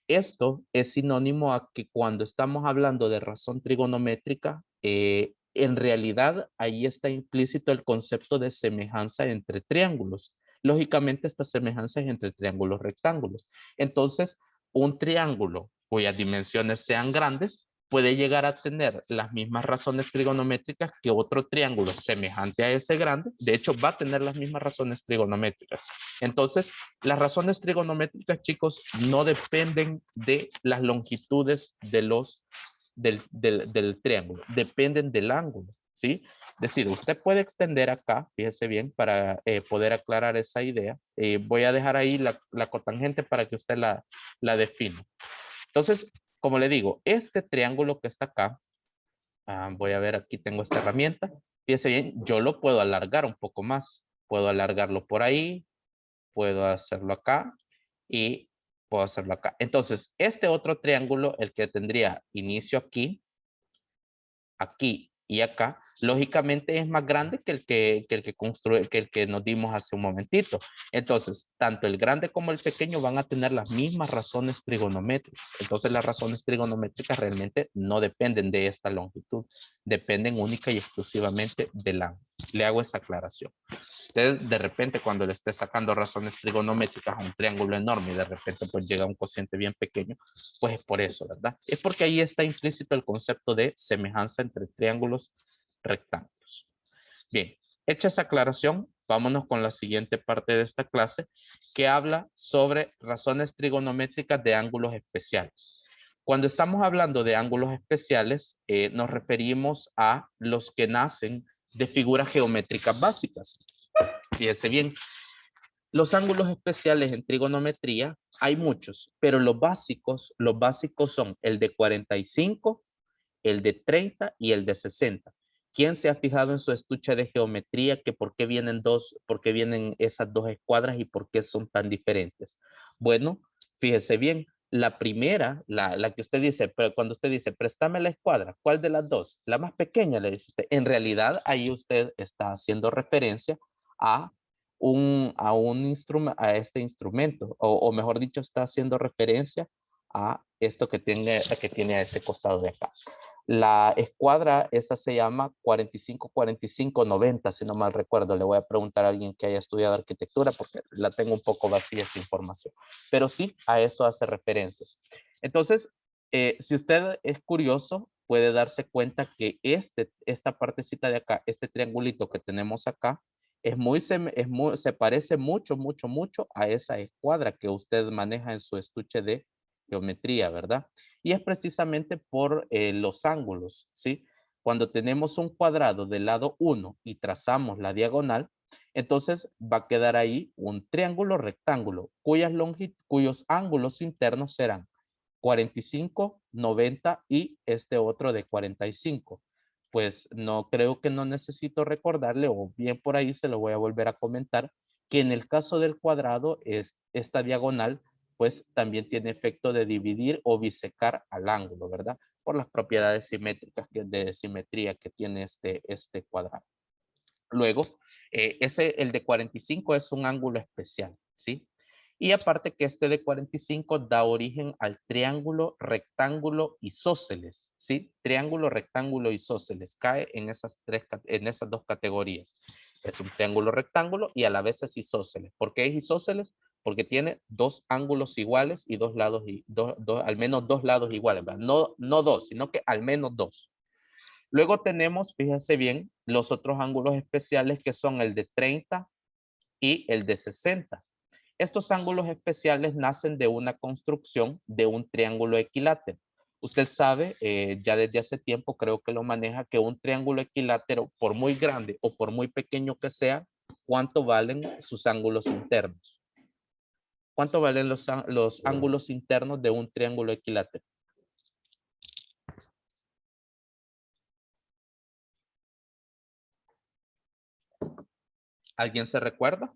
Esto es sinónimo a que cuando estamos hablando de razón trigonométrica, en realidad ahí está implícito el concepto de semejanza entre triángulos. Lógicamente, esta semejanza es entre triángulos rectángulos. Entonces, un triángulo cuyas dimensiones sean grandes puede llegar a tener las mismas razones trigonométricas que otro triángulo semejante a ese grande. De hecho, va a tener las mismas razones trigonométricas. Entonces, las razones trigonométricas, chicos, no dependen de las longitudes del triángulo, dependen del ángulo, ¿sí? Es decir, usted puede extender acá, fíjese bien, para poder aclarar esa idea. Voy a dejar ahí la cotangente para que usted la defina. Entonces, como le digo, este triángulo que está acá, voy a ver, aquí tengo esta herramienta. Fíjese bien, yo lo puedo alargar un poco más. Puedo alargarlo por ahí, puedo hacerlo acá y puedo hacerlo acá. Entonces, este otro triángulo, el que tendría inicio aquí, aquí y acá, lógicamente es más grande que el que nos dimos hace un momentito. Entonces, tanto el grande como el pequeño van a tener las mismas razones trigonométricas. Entonces, las razones trigonométricas realmente no dependen de esta longitud, dependen única y exclusivamente del ángulo. Le hago esa aclaración. Usted de repente cuando le esté sacando razones trigonométricas a un triángulo enorme y de repente pues llega a un cociente bien pequeño, pues es por eso, ¿verdad? Es porque ahí está implícito el concepto de semejanza entre triángulos rectángulos. Bien, Hecha esa aclaración, vámonos con la siguiente parte de esta clase que habla sobre razones trigonométricas de ángulos especiales. Cuando estamos hablando de ángulos especiales, nos referimos a los que nacen de figuras geométricas básicas. Fíjense bien, los ángulos especiales en trigonometría hay muchos, pero los básicos son el de 45, el de 30 y el de 60. ¿Quién se ha fijado en su estuche de geometría que por qué vienen esas dos escuadras y por qué son tan diferentes? Bueno, fíjese bien, la primera, la que usted dice, pero cuando usted dice, préstame la escuadra, ¿cuál de las dos? La más pequeña, le dice usted. En realidad, ahí usted está haciendo referencia a a este instrumento, o mejor dicho, está haciendo referencia a esto que tiene a este costado de acá. La escuadra, esa se llama 45-45-90, si no mal recuerdo. Le voy a preguntar a alguien que haya estudiado arquitectura porque la tengo un poco vacía esa información. Pero sí, a eso hace referencia. Entonces, si usted es curioso, puede darse cuenta que esta partecita de acá, este triangulito que tenemos acá, se parece mucho, mucho, mucho a esa escuadra que usted maneja en su estuche de geometría, ¿verdad? Y es precisamente por los ángulos, ¿sí? Cuando tenemos un cuadrado del lado 1 y trazamos la diagonal, entonces va a quedar ahí un triángulo rectángulo cuyos ángulos internos serán 45, 90 y este otro de 45. Pues no creo que no necesito recordarle, o bien por ahí se lo voy a volver a comentar, que en el caso del cuadrado, esta diagonal pues también tiene efecto de dividir o bisecar al ángulo, ¿verdad? Por las propiedades simétricas de simetría que tiene este cuadrado. Luego, el de 45 es un ángulo especial, ¿sí? Y aparte que este de 45 da origen al triángulo, rectángulo, isósceles, ¿sí? Triángulo, rectángulo, isósceles. Cae en en esas dos categorías. Es un triángulo rectángulo y a la vez es isósceles. ¿Por qué es isósceles? Porque tiene dos ángulos iguales y al menos dos lados iguales, ¿verdad? No dos, sino que al menos dos. Luego tenemos, fíjense bien, los otros ángulos especiales que son el de 30 y el de 60. Estos ángulos especiales nacen de una construcción de un triángulo equilátero. Usted sabe, ya desde hace tiempo creo que lo maneja, que un triángulo equilátero, por muy grande o por muy pequeño que sea, ¿cuánto valen sus ángulos internos? ¿Cuánto valen los ángulos internos de un triángulo equilátero? ¿Alguien se recuerda?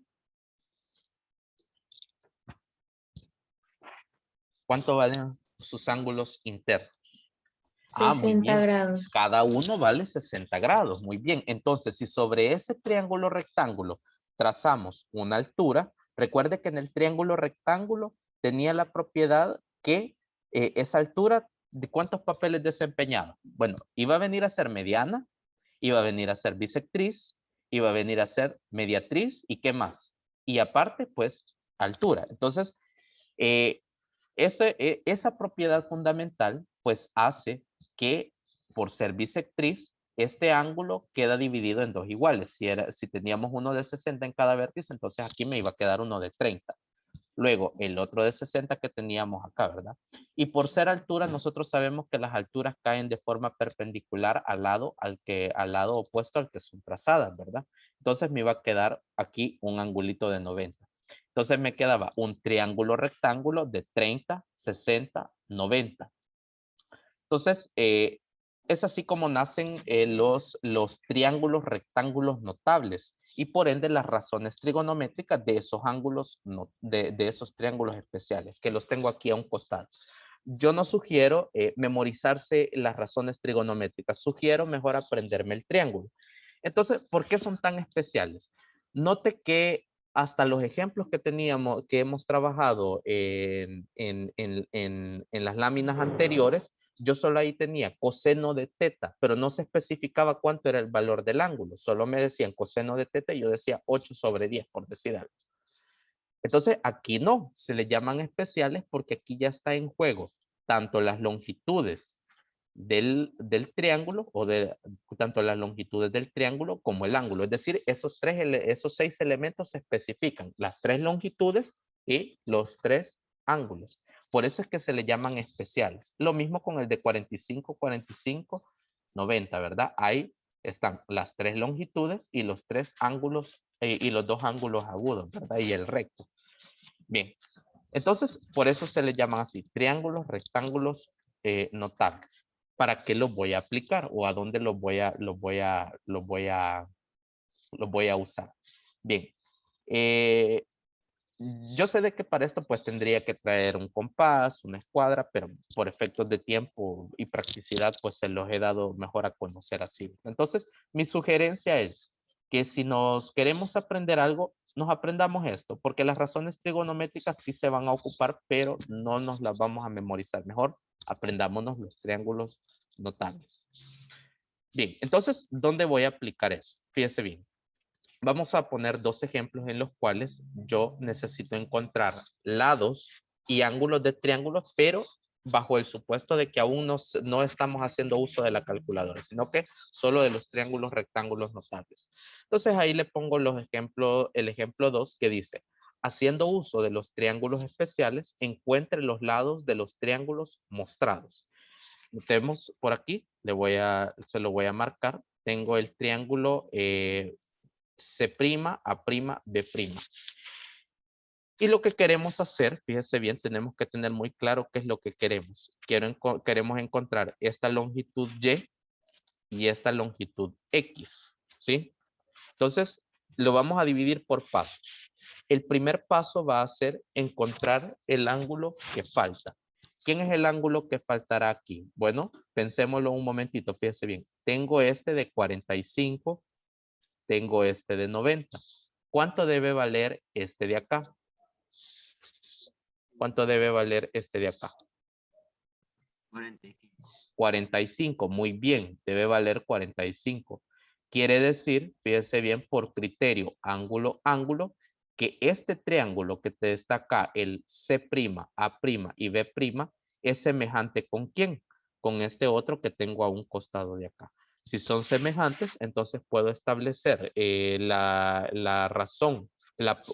¿Cuánto valen sus ángulos internos? Ah, muy 60 bien. grados. Cada uno vale 60 grados. Muy bien. Entonces, si sobre ese triángulo rectángulo trazamos una altura, recuerde que en el triángulo rectángulo tenía la propiedad que esa altura, ¿de cuántos papeles desempeñaba? Bueno, iba a venir a ser mediana, iba a venir a ser bisectriz, iba a venir a ser mediatriz y ¿qué más? Y aparte, pues, altura. Entonces, eh, esa propiedad fundamental pues hace que por ser bisectriz, este ángulo queda dividido en dos iguales. Si teníamos uno de 60 en cada vértice, entonces aquí me iba a quedar uno de 30. Luego el otro de 60 que teníamos acá, ¿verdad? Y por ser altura, nosotros sabemos que las alturas caen de forma perpendicular al lado opuesto al que son trazadas, ¿verdad? Entonces me iba a quedar aquí un angulito de 90. Entonces me quedaba un triángulo rectángulo de 30, 60, 90. Entonces, es así como nacen los triángulos rectángulos notables y por ende las razones trigonométricas de esos ángulos, de esos triángulos especiales, que los tengo aquí a un costado. Yo no sugiero memorizarse las razones trigonométricas, sugiero mejor aprenderme el triángulo. Entonces, ¿por qué son tan especiales? Note que hasta los ejemplos que hemos trabajado en las láminas anteriores, yo solo ahí tenía coseno de teta, pero no se especificaba cuánto era el valor del ángulo. Solo me decían coseno de teta y yo decía 8 sobre 10, por decir algo. Entonces, aquí no, se le llaman especiales porque aquí ya está en juego tanto las longitudes del triángulo tanto las longitudes del triángulo como el ángulo. Es decir, esos 6 elementos se especifican, las 3 longitudes y los 3 ángulos. Por eso es que se le llaman especiales. Lo mismo con el de 45, 45, 90, ¿verdad? Ahí están las 3 longitudes y los 3 ángulos y los 2 ángulos agudos, ¿verdad? Y el recto. Bien, entonces por eso se le llaman así, triángulos, rectángulos notables. ¿Para qué los voy a aplicar o a dónde los voy a usar? Bien, yo sé de que para esto pues tendría que traer un compás, una escuadra, pero por efectos de tiempo y practicidad pues se los he dado mejor a conocer así. Entonces mi sugerencia es que si nos queremos aprender algo, nos aprendamos esto, porque las razones trigonométricas sí se van a ocupar, pero no nos las vamos a memorizar. Mejor aprendámonos los triángulos notables. Bien, entonces, ¿dónde voy a aplicar eso? Fíjese bien. Vamos a poner 2 ejemplos en los cuales yo necesito encontrar lados y ángulos de triángulos, pero bajo el supuesto de que aún no estamos haciendo uso de la calculadora, sino que solo de los triángulos rectángulos notables. Entonces ahí le pongo el ejemplo 2 que dice, haciendo uso de los triángulos especiales, encuentre los lados de los triángulos mostrados. Notemos por aquí, se lo voy a marcar. Tengo el triángulo C', A', B'. Y lo que queremos hacer, fíjese bien, tenemos que tener muy claro qué es lo que queremos. Queremos encontrar esta longitud Y y esta longitud X, ¿sí? Entonces, lo vamos a dividir por pasos. El primer paso va a ser encontrar el ángulo que falta. ¿Quién es el ángulo que faltará aquí? Bueno, pensémoslo un momentito, fíjese bien. Tengo este de 45, tengo este de 90. ¿Cuánto debe valer este de acá? ¿Cuánto debe valer este de acá? 45. 45, muy bien, debe valer 45. Quiere decir, fíjese bien, por criterio ángulo, ángulo, que este triángulo que te está acá, el C', A' y B', es semejante ¿con quién? Con este otro que tengo a un costado de acá. Si son semejantes, entonces puedo establecer la razón,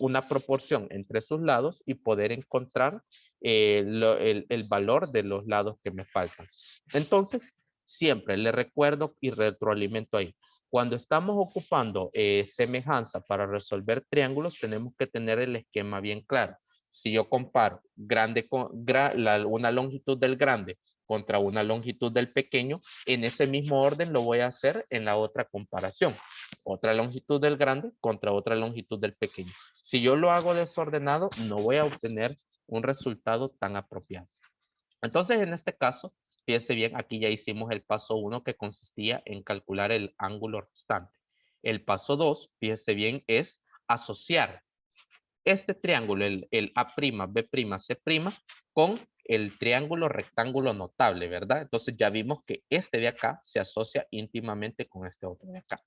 una proporción entre sus lados y poder encontrar el valor de los lados que me faltan. Entonces, siempre le recuerdo y retroalimento ahí. Cuando estamos ocupando semejanza para resolver triángulos, tenemos que tener el esquema bien claro. Si yo comparo una longitud del grande contra una longitud del pequeño, en ese mismo orden lo voy a hacer en la otra comparación. Otra longitud del grande contra otra longitud del pequeño. Si yo lo hago desordenado, no voy a obtener un resultado tan apropiado. Entonces, en este caso, fíjese bien, aquí ya hicimos el paso 1 que consistía en calcular el ángulo restante. El paso 2, fíjese bien, es asociar este triángulo, el A', B', C', con el triángulo rectángulo notable, ¿verdad? Entonces ya vimos que este de acá se asocia íntimamente con este otro de acá.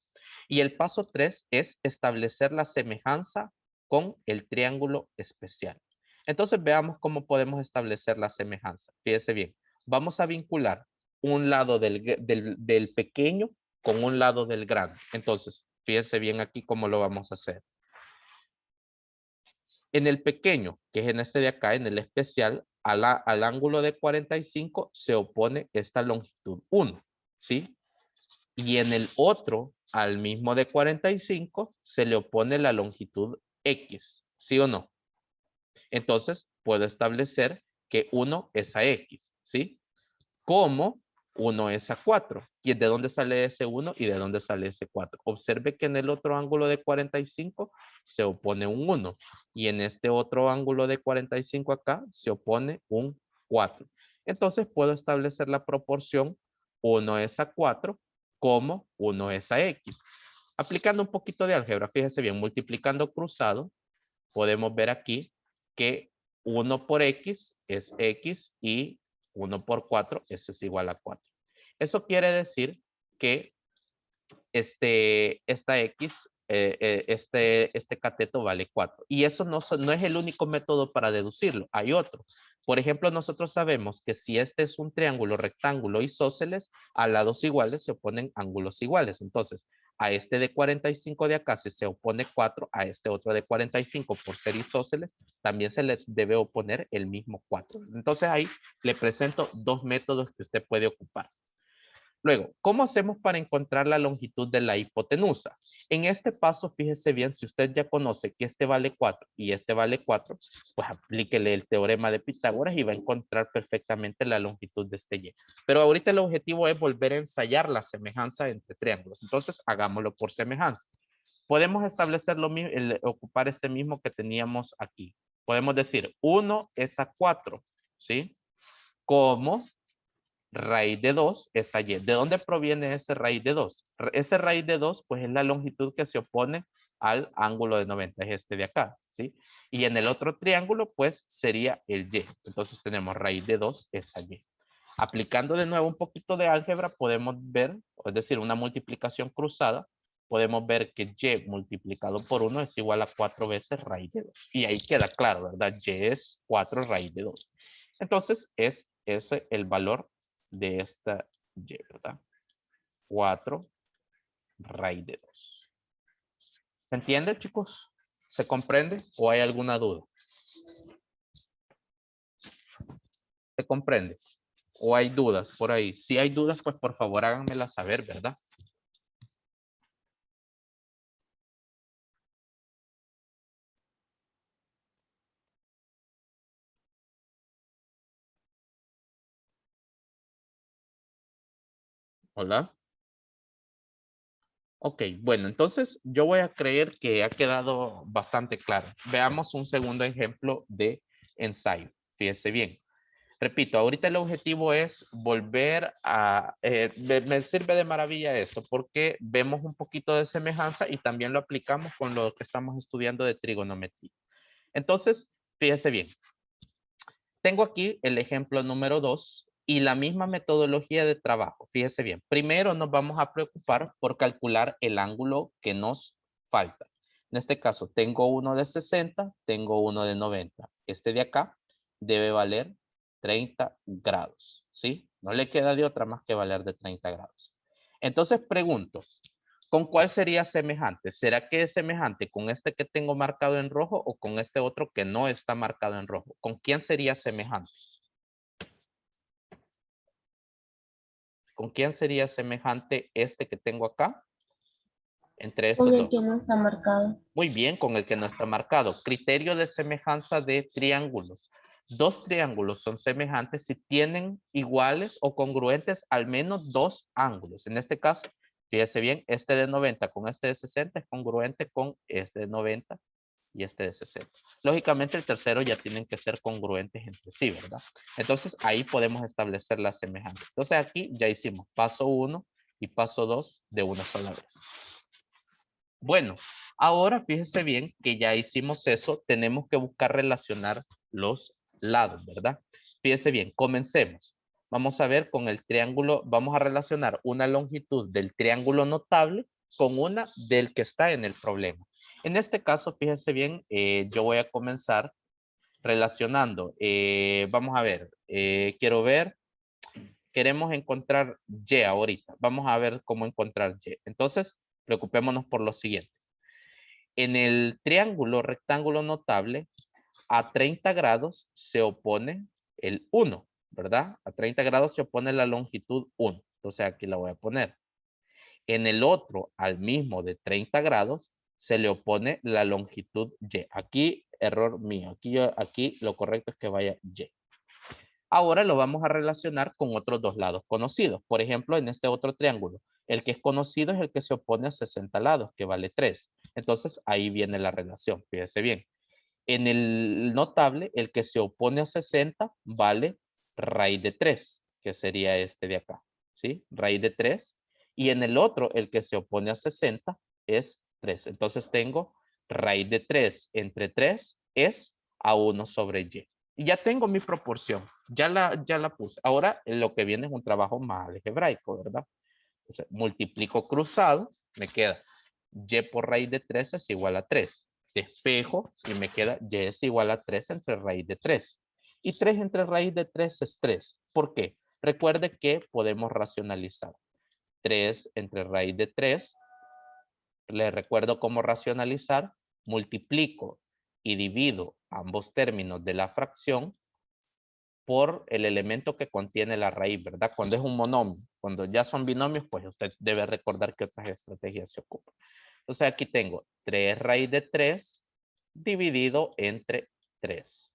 Y el paso 3 es establecer la semejanza con el triángulo especial. Entonces veamos cómo podemos establecer la semejanza. Fíjese bien, vamos a vincular un lado del pequeño con un lado del grande. Entonces, fíjese bien aquí cómo lo vamos a hacer. En el pequeño, que es en este de acá, en el especial, al ángulo de 45 se opone esta longitud 1, ¿sí? Y en el otro, al mismo de 45, se le opone la longitud X, ¿sí o no? Entonces, puedo establecer que 1 es a X, ¿sí? Como 1 es a 4. ¿Y de dónde sale ese 1 y de dónde sale ese 4? Observe que en el otro ángulo de 45 se opone un 1. Y en este otro ángulo de 45 acá se opone un 4. Entonces, puedo establecer la proporción 1 es a 4 como 1 es a X. Aplicando un poquito de álgebra, fíjese bien, multiplicando cruzado, podemos ver aquí que 1 por X es X y 1 por 4, eso es igual a 4. Eso quiere decir que esta X, este cateto vale 4. Y eso no es el único método para deducirlo, hay otro. Por ejemplo, nosotros sabemos que si este es un triángulo, rectángulo isósceles, a lados iguales se oponen ángulos iguales. Entonces, a este de 45 de acá si se opone 4, a este otro de 45 por ser isósceles, también se le debe oponer el mismo 4. Entonces ahí le presento dos métodos que usted puede ocupar. Luego, ¿cómo hacemos para encontrar la longitud de la hipotenusa? En este paso, fíjese bien, si usted ya conoce que este vale 4 y este vale 4, pues aplíquele el teorema de Pitágoras y va a encontrar perfectamente la longitud de este y. Pero ahorita el objetivo es volver a ensayar la semejanza entre triángulos. Entonces, hagámoslo por semejanza. Podemos establecer lo mismo, ocupar este mismo que teníamos aquí. Podemos decir 1 es a 4, ¿sí? Como raíz de 2 es a y. ¿De dónde proviene ese raíz de 2? Ese raíz de 2 pues es la longitud que se opone al ángulo de 90, es este de acá, ¿sí? Y en el otro triángulo pues sería el y. Entonces tenemos raíz de 2 es a y. Aplicando de nuevo un poquito de álgebra podemos ver, es decir, una multiplicación cruzada, podemos ver que y multiplicado por 1 es igual a 4 veces raíz de 2. Y ahí queda claro, ¿verdad? Y es 4 raíz de 2. Entonces es ese el valor de esta y, ¿verdad? 4 raíz de 2. ¿Se entiende, chicos? ¿Se comprende o hay alguna duda? ¿Se comprende? ¿O hay dudas por ahí? Si hay dudas, pues por favor háganmelas saber, ¿verdad? Hola. Ok, bueno, entonces yo voy a creer que ha quedado bastante claro. Veamos un segundo ejemplo de ensayo. Fíjense bien. Repito, ahorita el objetivo es volver a... me sirve de maravilla eso porque vemos un poquito de semejanza y también lo aplicamos con lo que estamos estudiando de trigonometría. Entonces, fíjense bien. Tengo aquí el ejemplo número 2 y la misma metodología de trabajo. Fíjese bien, primero nos vamos a preocupar por calcular el ángulo que nos falta. En este caso, tengo uno de 60, tengo uno de 90. Este de acá debe valer 30 grados, ¿sí? No le queda de otra más que valer de 30 grados. Entonces pregunto, ¿con cuál sería semejante? ¿Será que es semejante con este que tengo marcado en rojo o con este otro que no está marcado en rojo? ¿Con quién sería semejante? ¿Con quién sería semejante este que tengo acá? Entre Con estos el dos. que no está marcado. Muy bien, con el que no está marcado. Criterio de semejanza de triángulos. Dos triángulos son semejantes si tienen iguales o congruentes al menos dos ángulos. En este caso, fíjese bien, este de 90 con este de 60 es congruente con este de 90 y este de 60. Lógicamente el tercero ya tienen que ser congruentes entre sí, ¿verdad? Entonces ahí podemos establecer la semejanza. Entonces aquí ya hicimos paso 1 y paso 2 de una sola vez. Bueno, ahora fíjese bien que ya hicimos eso, tenemos que buscar relacionar los lados, ¿verdad? Fíjese bien, comencemos. Vamos a ver con el triángulo, vamos a relacionar una longitud del triángulo notable con una del que está en el problema. En este caso, fíjese bien, yo voy a comenzar relacionando. Vamos a ver, quiero ver, queremos encontrar Y ahorita. Vamos a ver cómo encontrar Y. Entonces, preocupémonos por lo siguiente. En el triángulo rectángulo notable, a 30 grados se opone el 1, ¿verdad? A 30 grados se opone la longitud 1. Entonces aquí la voy a poner. En el otro, al mismo de 30 grados, se le opone la longitud Y. Aquí, error mío. Aquí lo correcto es que vaya Y. Ahora lo vamos a relacionar con otros dos lados conocidos. Por ejemplo, en este otro triángulo, el que es conocido es el que se opone a 60 lados, que vale 3. Entonces, ahí viene la relación. Fíjese bien. En el notable, el que se opone a 60 vale raíz de 3, que sería este de acá. ¿Sí? Raíz de 3. Y en el otro, el que se opone a 60 es 3. Entonces tengo raíz de 3 entre 3 es a 1 sobre y. Y ya tengo mi proporción. Ya la puse. Ahora lo que viene es un trabajo más algebraico, ¿verdad? Entonces, multiplico cruzado, me queda y por raíz de 3 es igual a 3. Despejo y me queda y es igual a 3 entre raíz de 3. Y 3 entre raíz de 3 es 3. ¿Por qué? Recuerde que podemos racionalizar. 3 entre raíz de 3. Le recuerdo cómo racionalizar. Multiplico y divido ambos términos de la fracción por el elemento que contiene la raíz, ¿verdad? Cuando es un monomio, cuando ya son binomios, pues usted debe recordar que otras estrategias se ocupan. Entonces aquí tengo 3 raíz de 3 dividido entre 3.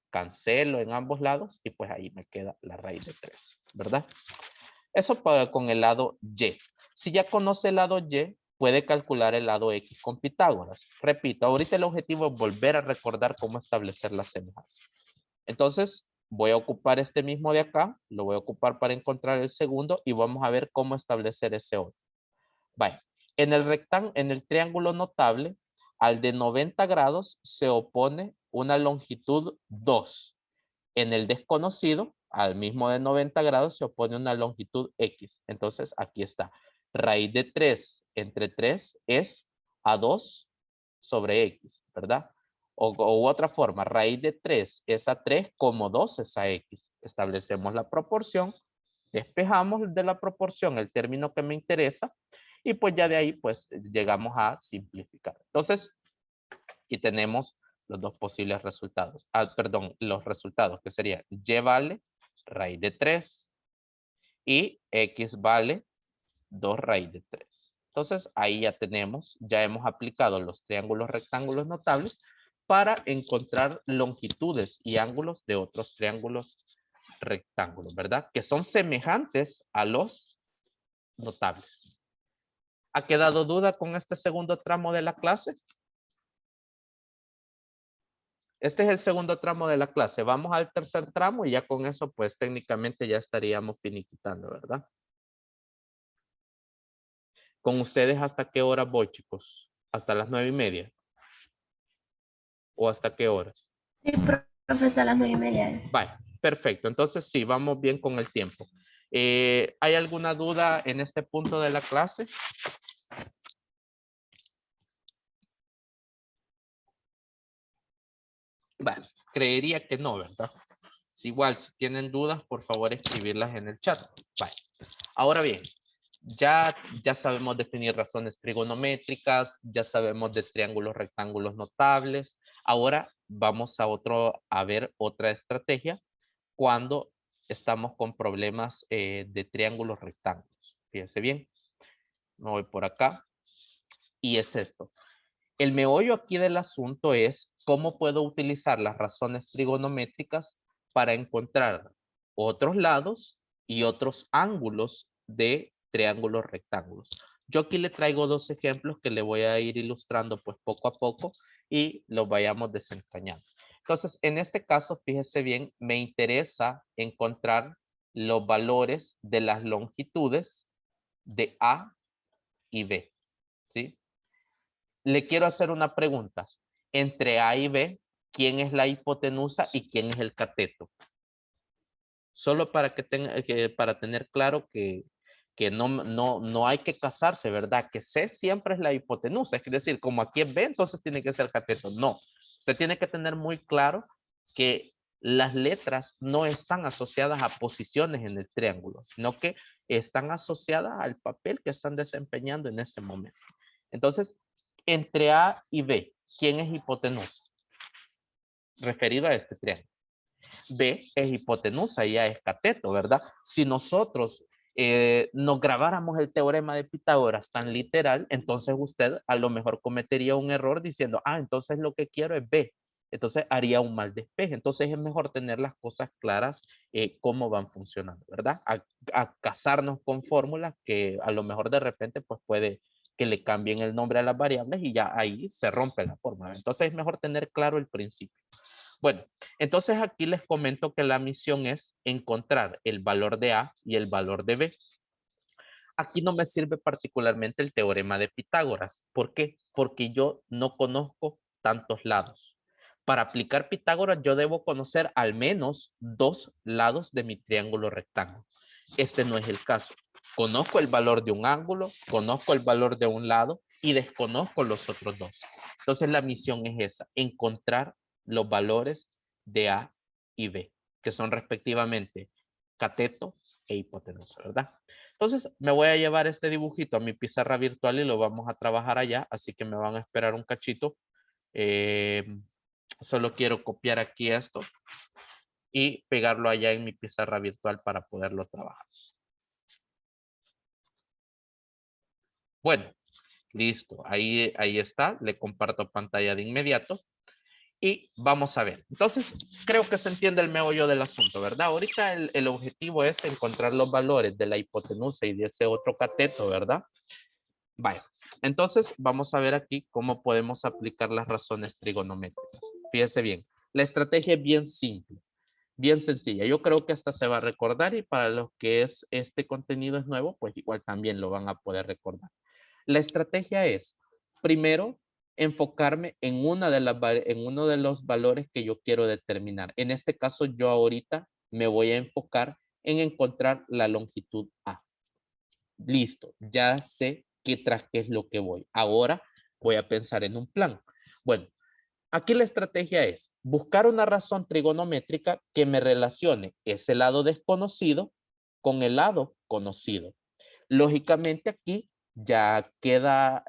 Cancelo en ambos lados y pues ahí me queda la raíz de 3, ¿verdad? Eso para con el lado Y. Si ya conoce el lado Y, puede calcular el lado X con Pitágoras. Repito, ahorita el objetivo es volver a recordar cómo establecer la semejanza. Entonces, voy a ocupar este mismo de acá, lo voy a ocupar para encontrar el segundo y vamos a ver cómo establecer ese otro. Vaya, en el triángulo notable, al de 90 grados se opone una longitud 2. En el desconocido, al mismo de 90 grados se opone una longitud X. Entonces, aquí está. Raíz de 3 entre 3 es A2 sobre X, ¿verdad? O otra forma, raíz de 3 es a 3 como 2 es a X. Establecemos la proporción, despejamos de la proporción el término que me interesa y pues ya de ahí pues llegamos a simplificar. Entonces, y tenemos los dos posibles resultados. Perdón, los resultados que serían y vale raíz de 3 y x vale 2 raíz de 3. Entonces ahí ya tenemos, ya hemos aplicado los triángulos rectángulos notables para encontrar longitudes y ángulos de otros triángulos rectángulos, ¿verdad? Que son semejantes a los notables. ¿Ha quedado duda con este segundo tramo de la clase? Este es el segundo tramo de la clase. Vamos al tercer tramo y ya con eso, pues técnicamente ya estaríamos finiquitando, ¿verdad? ¿Con ustedes hasta qué hora voy, chicos? ¿Hasta las 9:30? ¿O hasta qué horas? Sí, profe, hasta las 9:30. Vale, perfecto. Entonces sí, vamos bien con el tiempo. ¿Hay alguna duda en este punto de la clase? Vale, creería que no, ¿verdad? Igual, si tienen dudas, por favor escribirlas en el chat. Vale. Ahora bien, ya sabemos definir razones trigonométricas, ya sabemos de triángulos rectángulos notables. Ahora vamos a ver otra estrategia cuando estamos con problemas de triángulos rectángulos. Fíjense bien, me voy por acá y es esto. El meollo aquí del asunto es cómo puedo utilizar las razones trigonométricas para encontrar otros lados y otros ángulos de triángulos rectángulos. Yo aquí le traigo dos ejemplos que le voy a ir ilustrando pues poco a poco y los vayamos desentrañando. Entonces, en este caso, fíjese bien, me interesa encontrar los valores de las longitudes de A y B, ¿sí? Le quiero hacer una pregunta. Entre A y B, ¿quién es la hipotenusa y quién es el cateto? Solo para para tener claro que no hay que casarse, ¿verdad? Que C siempre es la hipotenusa. Es decir, como aquí es B, entonces tiene que ser cateto. No. Usted tiene que tener muy claro que las letras no están asociadas a posiciones en el triángulo, sino que están asociadas al papel que están desempeñando en ese momento. Entonces, entre A y B, ¿quién es hipotenusa? Referido a este triángulo. B es hipotenusa y A es cateto, ¿verdad? Si nosotros nos grabáramos el teorema de Pitágoras tan literal, entonces usted a lo mejor cometería un error diciendo, entonces lo que quiero es B. Entonces haría un mal despeje. Entonces es mejor tener las cosas claras cómo van funcionando, ¿verdad? A casarnos con fórmulas que a lo mejor de repente pues puede que le cambien el nombre a las variables y ya ahí se rompe la fórmula. Entonces es mejor tener claro el principio. Bueno, entonces aquí les comento que la misión es encontrar el valor de A y el valor de B. Aquí no me sirve particularmente el teorema de Pitágoras. ¿Por qué? Porque yo no conozco tantos lados. Para aplicar Pitágoras yo debo conocer al menos 2 lados de mi triángulo rectángulo. Este no es el caso. Conozco el valor de un ángulo, conozco el valor de un lado y desconozco los otros dos. Entonces la misión es esa, encontrar los valores de A y B, que son respectivamente cateto e hipotenusa, ¿verdad? Entonces me voy a llevar este dibujito a mi pizarra virtual y lo vamos a trabajar allá, así que me van a esperar un cachito. Solo quiero copiar aquí esto y pegarlo allá en mi pizarra virtual para poderlo trabajar. Bueno, listo. Ahí está. Le comparto pantalla de inmediato. Y vamos a ver. Entonces, creo que se entiende el meollo del asunto, ¿verdad? Ahorita el objetivo es encontrar los valores de la hipotenusa y de ese otro cateto, ¿verdad? Vaya. Entonces, vamos a ver aquí cómo podemos aplicar las razones trigonométricas. Fíjese bien. La estrategia es bien simple, bien sencilla. Yo creo que hasta se va a recordar y para los que este contenido es nuevo, pues igual también lo van a poder recordar. La estrategia es, primero, enfocarme en uno de los valores que yo quiero determinar. En este caso, yo ahorita me voy a enfocar en encontrar la longitud A. Listo, ya sé tras qué es lo que voy. Ahora voy a pensar en un plan. Bueno, aquí la estrategia es buscar una razón trigonométrica que me relacione ese lado desconocido con el lado conocido. Lógicamente aquí ya queda,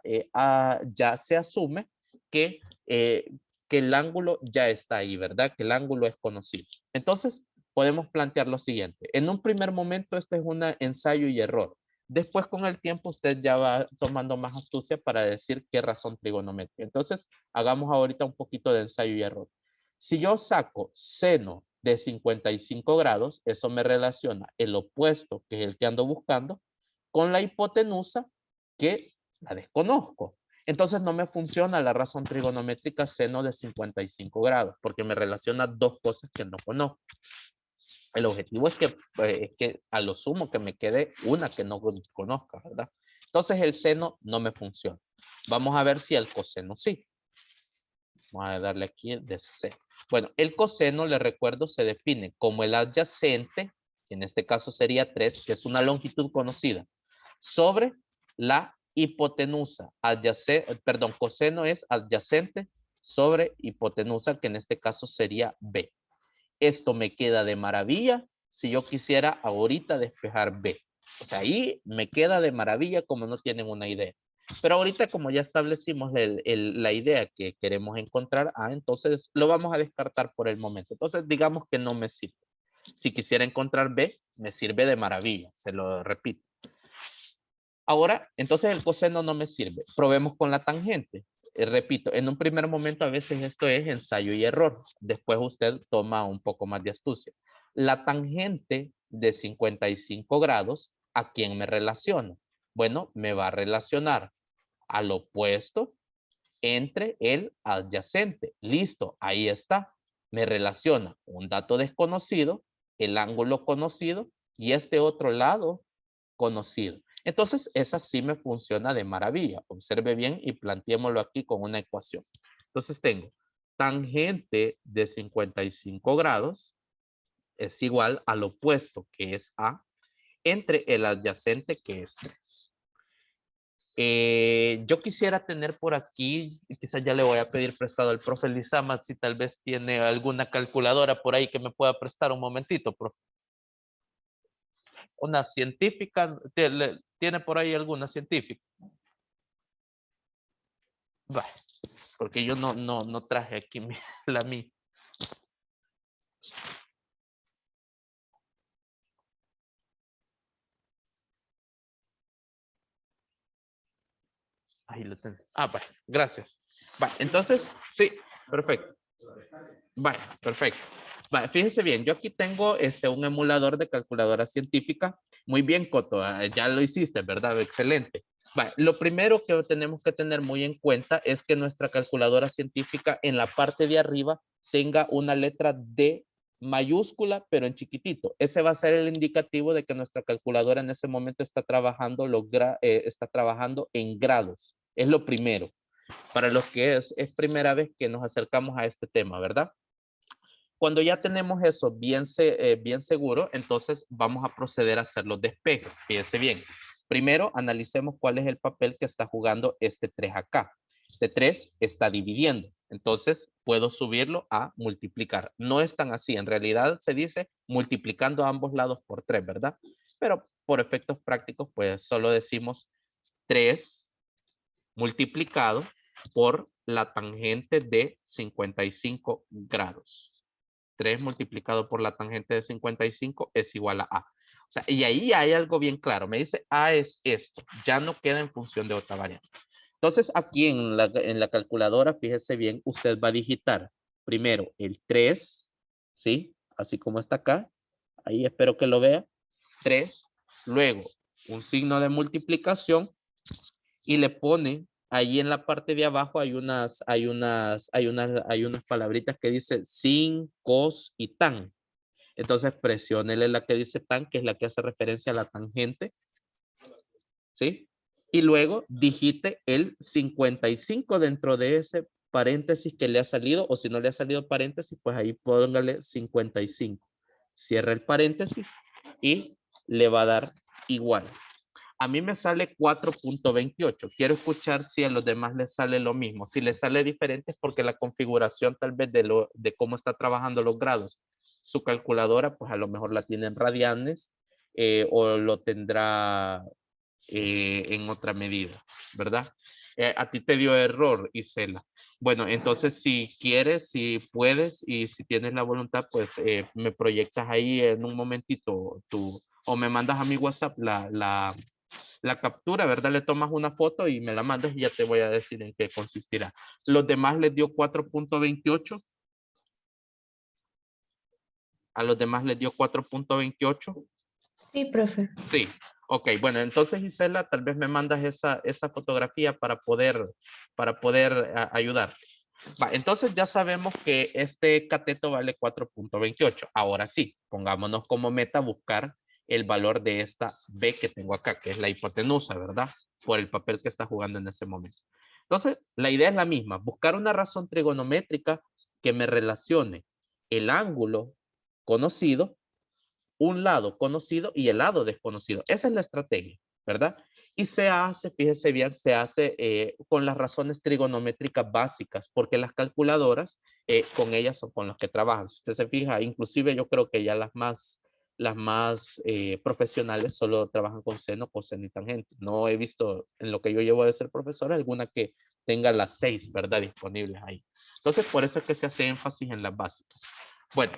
ya se asume que, que el ángulo ya está ahí, ¿verdad? Que el ángulo es conocido. Entonces, podemos plantear lo siguiente. En un primer momento, este es un ensayo y error. Después, con el tiempo, usted ya va tomando más astucia para decir qué razón trigonométrica. Entonces, hagamos ahorita un poquito de ensayo y error. Si yo saco seno de 55 grados, eso me relaciona el opuesto, que es el que ando buscando, con la hipotenusa que la desconozco. Entonces no me funciona la razón trigonométrica seno de 55 grados porque me relaciona dos cosas que no conozco. El objetivo es que a lo sumo que me quede una que no conozca, ¿verdad? Entonces el seno no me funciona. Vamos a ver si el coseno sí. Vamos a darle aquí de ese seno. Bueno, el coseno, le recuerdo, se define como el adyacente, que en este caso sería 3, que es una longitud conocida, sobre la hipotenusa. Coseno es adyacente sobre hipotenusa, que en este caso sería B. Esto me queda de maravilla si yo quisiera ahorita despejar B. O sea, ahí me queda de maravilla como no tienen una idea. Pero ahorita como ya establecimos la idea que queremos encontrar, entonces lo vamos a descartar por el momento. Entonces digamos que no me sirve. Si quisiera encontrar B, me sirve de maravilla, se lo repito. Ahora, entonces el coseno no me sirve. Probemos con la tangente. Repito, en un primer momento a veces esto es ensayo y error. Después usted toma un poco más de astucia. La tangente de 55 grados, ¿a quién me relaciona? Bueno, me va a relacionar al opuesto entre el adyacente. Listo, ahí está. Me relaciona un dato desconocido, el ángulo conocido y este otro lado conocido. Entonces, esa sí me funciona de maravilla. Observe bien y planteémoslo aquí con una ecuación. Entonces tengo tangente de 55 grados es igual al opuesto, que es A, entre el adyacente, que es 3. Yo quisiera tener por aquí, quizás ya le voy a pedir prestado al profe Lizamat si tal vez tiene alguna calculadora por ahí que me pueda prestar un momentito, profe. Una científica, ¿tiene por ahí alguna científica? Vale, porque yo no traje aquí la mía. Ahí lo tengo. Vale, gracias. Vale, entonces, sí, perfecto. Vale, perfecto. Vale, fíjese bien, yo aquí tengo un emulador de calculadora científica. Muy bien, Coto, ya lo hiciste, ¿verdad? Excelente. Vale, lo primero que tenemos que tener muy en cuenta es que nuestra calculadora científica en la parte de arriba tenga una letra D mayúscula, pero en chiquitito. Ese va a ser el indicativo de que nuestra calculadora en ese momento está trabajando, está trabajando en grados. Es lo primero. Para los que es primera vez que nos acercamos a este tema, ¿verdad? Cuando ya tenemos eso bien seguro, entonces vamos a proceder a hacer los despejes. Fíjense bien. Primero, analicemos cuál es el papel que está jugando este 3 acá. Este 3 está dividiendo. Entonces, puedo subirlo a multiplicar. No es tan así. En realidad se dice multiplicando ambos lados por 3, ¿verdad? Pero por efectos prácticos, pues solo decimos 3 multiplicado por la tangente de 55 grados. 3 multiplicado por la tangente de 55 es igual a A. O sea, y ahí hay algo bien claro. Me dice A es esto. Ya no queda en función de otra variable. Entonces, aquí en la calculadora, fíjese bien, usted va a digitar primero el 3, ¿sí? Así como está acá. Ahí espero que lo vea. 3. Luego, un signo de multiplicación y le pone ahí en la parte de abajo hay unas palabritas que dice sin, cos y tan. Entonces presiónele la que dice tan, que es la que hace referencia a la tangente, ¿sí? Y luego digite el 55 dentro de ese paréntesis que le ha salido, o si no le ha salido paréntesis, pues ahí póngale 55. Cierra el paréntesis y le va a dar igual. A mí me sale 4.28. Quiero escuchar si a los demás les sale lo mismo. Si les sale diferente es porque la configuración tal vez de cómo está trabajando los grados. Su calculadora pues a lo mejor la tiene en radianes o lo tendrá en otra medida, ¿verdad? A ti te dio error, Isela. Bueno, entonces si quieres, si puedes y si tienes la voluntad, pues me proyectas ahí en un momentito o me mandas a mi WhatsApp la captura, ¿verdad? Le tomas una foto y me la mandas y ya te voy a decir en qué consistirá. Los demás les dio 4.28. A los demás les dio 4.28. Sí, profe. Sí, ok. Bueno, entonces Isela, tal vez me mandas esa fotografía para poder ayudar. Va, entonces ya sabemos que este cateto vale 4.28. Ahora sí, pongámonos como meta buscar el valor de esta B que tengo acá, que es la hipotenusa, ¿verdad? Por el papel que está jugando en ese momento. Entonces, la idea es la misma, buscar una razón trigonométrica que me relacione el ángulo conocido, un lado conocido y el lado desconocido. Esa es la estrategia, ¿verdad? Y se hace, fíjese bien, se hace con las razones trigonométricas básicas, porque las calculadoras, con ellas son con las que trabajan. Si usted se fija, inclusive yo creo que ya las más profesionales solo trabajan con seno, coseno y tangente. No he visto en lo que yo llevo de ser profesor alguna que tenga las 6, ¿verdad? Disponibles ahí. Entonces, por eso es que se hace énfasis en las básicas. Bueno,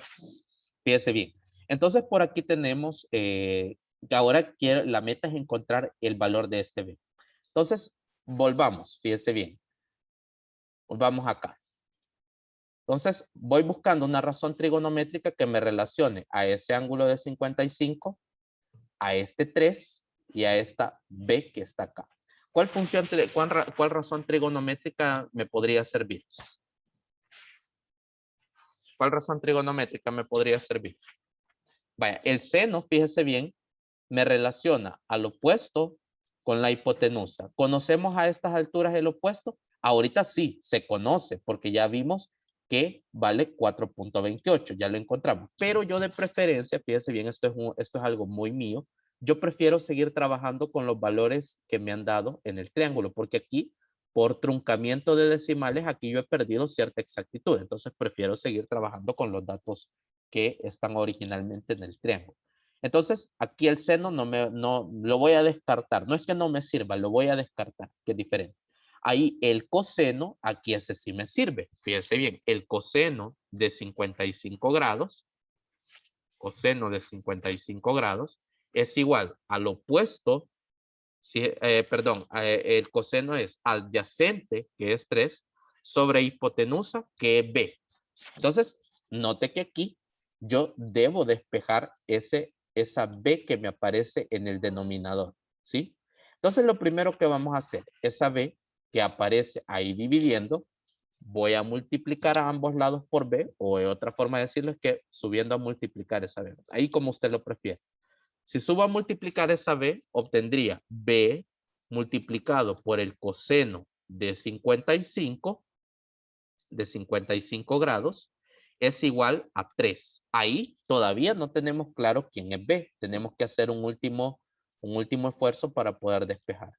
fíjese bien. Entonces, por aquí tenemos que ahora la meta es encontrar el valor de este B. Entonces, volvamos, fíjese bien. Volvamos acá. Entonces, voy buscando una razón trigonométrica que me relacione a ese ángulo de 55, a este 3 y a esta B que está acá. ¿Cuál razón trigonométrica me podría servir? ¿Cuál razón trigonométrica me podría servir? Vaya, el seno, fíjese bien, me relaciona al opuesto con la hipotenusa. ¿Conocemos a estas alturas el opuesto? Ahorita sí, se conoce porque ya vimos que vale 4.28, ya lo encontramos. Pero yo de preferencia, fíjese bien, esto es algo muy mío, yo prefiero seguir trabajando con los valores que me han dado en el triángulo, porque aquí, por truncamiento de decimales, aquí yo he perdido cierta exactitud. Entonces prefiero seguir trabajando con los datos que están originalmente en el triángulo. Entonces, aquí el seno no lo voy a descartar. No es que no me sirva, lo voy a descartar, que es diferente. Ahí el coseno, aquí ese sí me sirve. Fíjense bien, el coseno de 55 grados, coseno de 55 grados, es igual al opuesto, el coseno es adyacente, que es 3, sobre hipotenusa, que es B. Entonces, note que aquí yo debo despejar esa B que me aparece en el denominador, ¿sí? Entonces, lo primero que vamos a hacer, esa B que aparece ahí dividiendo, voy a multiplicar a ambos lados por B, o otra forma de decirlo es que subiendo a multiplicar esa B, ahí como usted lo prefiere. Si subo a multiplicar esa B, obtendría B multiplicado por el coseno de 55 grados es igual a 3. Ahí todavía no tenemos claro quién es B. Tenemos que hacer un último esfuerzo para poder despejar.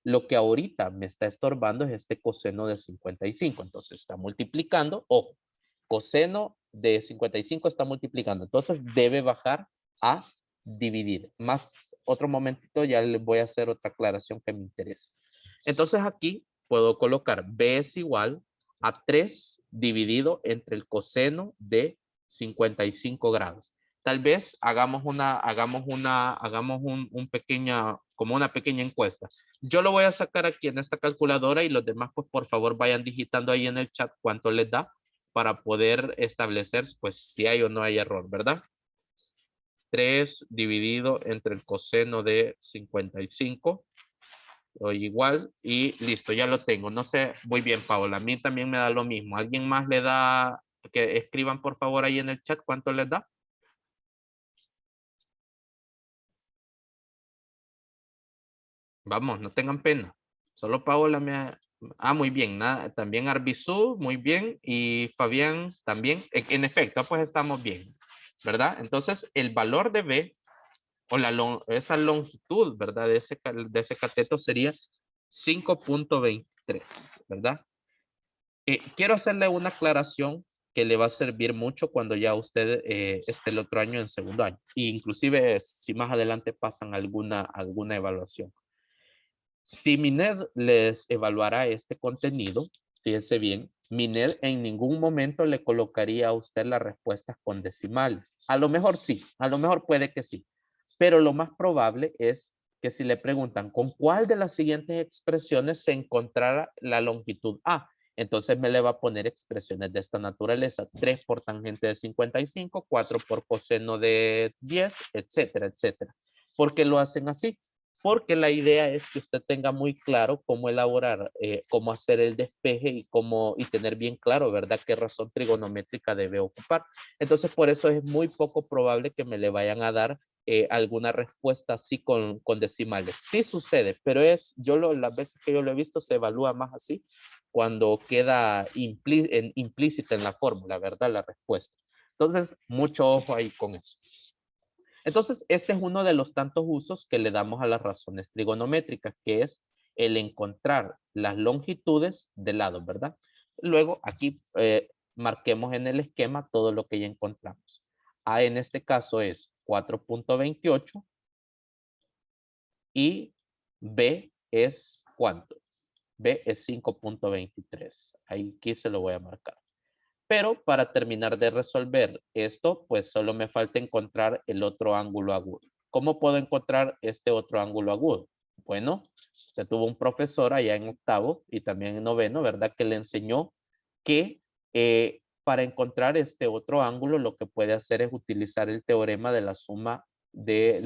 Lo que ahorita me está estorbando es este coseno de 55. Entonces está multiplicando. Ojo, coseno de 55 está multiplicando. Entonces debe bajar a dividir. Más otro momentito ya les voy a hacer otra aclaración que me interesa. Entonces aquí puedo colocar b es igual a 3 dividido entre el coseno de 55 grados. Tal vez hagamos como una pequeña encuesta. Yo lo voy a sacar aquí en esta calculadora y los demás, pues por favor vayan digitando ahí en el chat cuánto les da para poder establecer, pues si hay o no hay error, ¿verdad? 3 dividido entre el coseno de 55 o igual y listo, ya lo tengo. No sé, muy bien, Paola, a mí también me da lo mismo. ¿Alguien más le da, que escriban por favor ahí en el chat cuánto les da? Vamos, no tengan pena. Solo Paola Ah, muy bien. También Arbizú, muy bien. Y Fabián también. En efecto, pues estamos bien. ¿Verdad? Entonces, el valor de B o esa longitud, ¿verdad? De ese cateto sería 5.23, ¿verdad? Quiero hacerle una aclaración que le va a servir mucho cuando ya usted esté el otro año en segundo año. E inclusive si más adelante pasan alguna evaluación. Si Mined les evaluará este contenido, fíjese bien, Mined en ningún momento le colocaría a usted las respuestas con decimales. A lo mejor sí, a lo mejor puede que sí, pero lo más probable es que si le preguntan con cuál de las siguientes expresiones se encontrara la longitud A, entonces me le va a poner expresiones de esta naturaleza, 3 por tangente de 55, 4 por coseno de 10, etcétera, etcétera. ¿Por qué lo hacen así? Porque la idea es que usted tenga muy claro cómo elaborar, cómo hacer el despeje y tener bien claro, ¿verdad?, qué razón trigonométrica debe ocupar. Entonces, por eso es muy poco probable que me le vayan a dar alguna respuesta así con decimales. Sí sucede, pero las veces que yo lo he visto se evalúa más así cuando queda implícita en la fórmula, ¿verdad?, la respuesta. Entonces, mucho ojo ahí con eso. Entonces, este es uno de los tantos usos que le damos a las razones trigonométricas, que es el encontrar las longitudes de lados, ¿verdad? Luego, aquí marquemos en el esquema todo lo que ya encontramos. A en este caso es 4.28 y B es ¿cuánto? B es 5.23. Aquí se lo voy a marcar. Pero para terminar de resolver esto, pues solo me falta encontrar el otro ángulo agudo. ¿Cómo puedo encontrar este otro ángulo agudo? Bueno, usted tuvo un profesor allá en octavo y también en noveno, ¿verdad? Que le enseñó que para encontrar este otro ángulo lo que puede hacer es utilizar el teorema de la suma de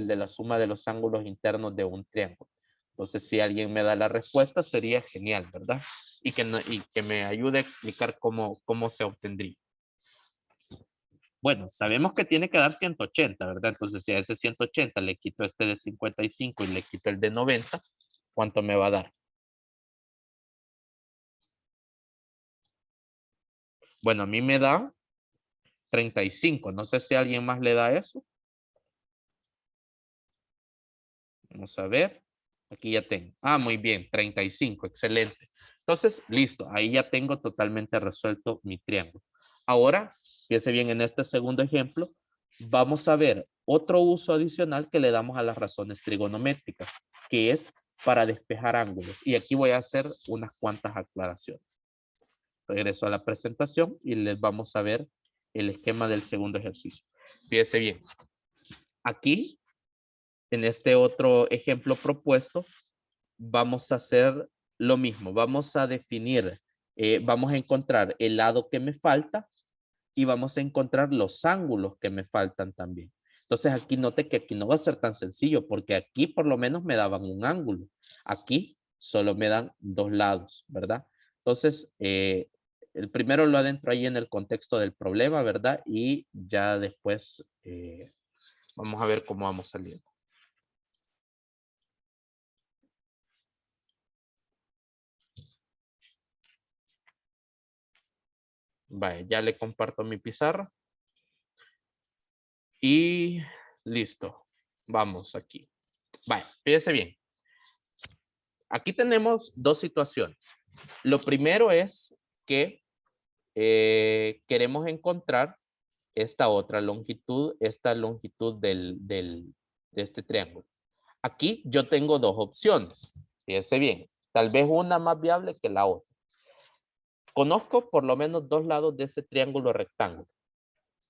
los ángulos internos de un triángulo. Entonces, si alguien me da la respuesta, sería genial, ¿verdad? Y que me ayude a explicar cómo se obtendría. Bueno, sabemos que tiene que dar 180, ¿verdad? Entonces, si a ese 180 le quito este de 55 y le quito el de 90, ¿cuánto me va a dar? Bueno, a mí me da 35. No sé si a alguien más le da eso. Vamos a ver. Aquí ya tengo. Ah, muy bien, 35, excelente. Entonces, listo, ahí ya tengo totalmente resuelto mi triángulo. Ahora, fíjese bien, en este segundo ejemplo, vamos a ver otro uso adicional que le damos a las razones trigonométricas, que es para despejar ángulos. Y aquí voy a hacer unas cuantas aclaraciones. Regreso a la presentación y les vamos a ver el esquema del segundo ejercicio. Fíjese bien, aquí en este otro ejemplo propuesto, vamos a hacer lo mismo. Vamos a definir, vamos a encontrar el lado que me falta y vamos a encontrar los ángulos que me faltan también. Entonces aquí note que aquí no va a ser tan sencillo porque aquí por lo menos me daban un ángulo. Aquí solo me dan dos lados, ¿verdad? Entonces, el primero lo adentro ahí en el contexto del problema, ¿verdad? Y ya después vamos a ver cómo vamos saliendo. Vale, ya le comparto mi pizarra. Y listo. Vamos aquí. Vale, fíjese bien. aquí tenemos dos situaciones. Lo primero es que queremos encontrar esta otra longitud, de este triángulo. Aquí yo tengo dos opciones. Fíjense bien, tal vez una más viable que la otra. Conozco por lo menos dos lados de ese triángulo rectángulo.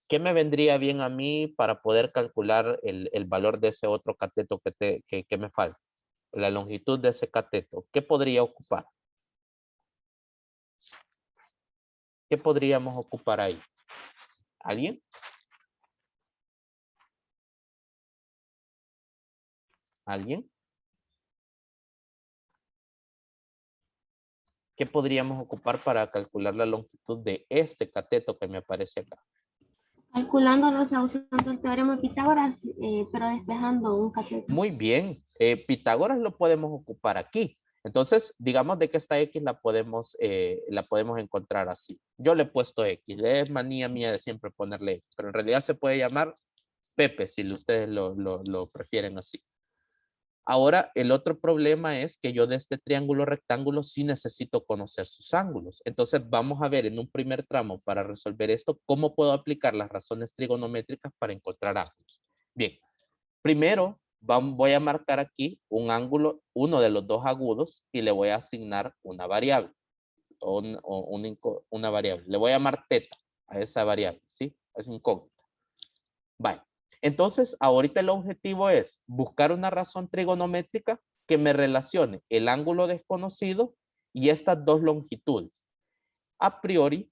¿Qué me vendría bien a mí para poder calcular el valor de ese otro cateto que me falta? La longitud de ese cateto. ¿Qué podría ocupar? ¿Qué podríamos ocupar ahí? ¿Alguien? ¿Alguien? ¿Qué podríamos ocupar para calcular la longitud de este cateto que me aparece acá? Calculándolo usando el teorema de Pitágoras, pero despejando un cateto. Muy bien. Pitágoras lo podemos ocupar aquí. Entonces, digamos de que esta X la podemos encontrar así. Yo le he puesto X. Es manía mía de siempre ponerle X. Pero en realidad se puede llamar Pepe si ustedes lo prefieren así. Ahora, el otro problema es que yo de este triángulo rectángulo sí necesito conocer sus ángulos. Entonces, vamos a ver en un primer tramo para resolver esto, cómo puedo aplicar las razones trigonométricas para encontrar ángulos. Bien, primero voy a marcar aquí un ángulo, uno de los dos agudos, y le voy a asignar una variable, una variable. Le voy a llamar teta a esa variable, ¿sí? Es incógnita. Vale. Entonces, ahorita el objetivo es buscar una razón trigonométrica que me relacione el ángulo desconocido y estas dos longitudes. A priori,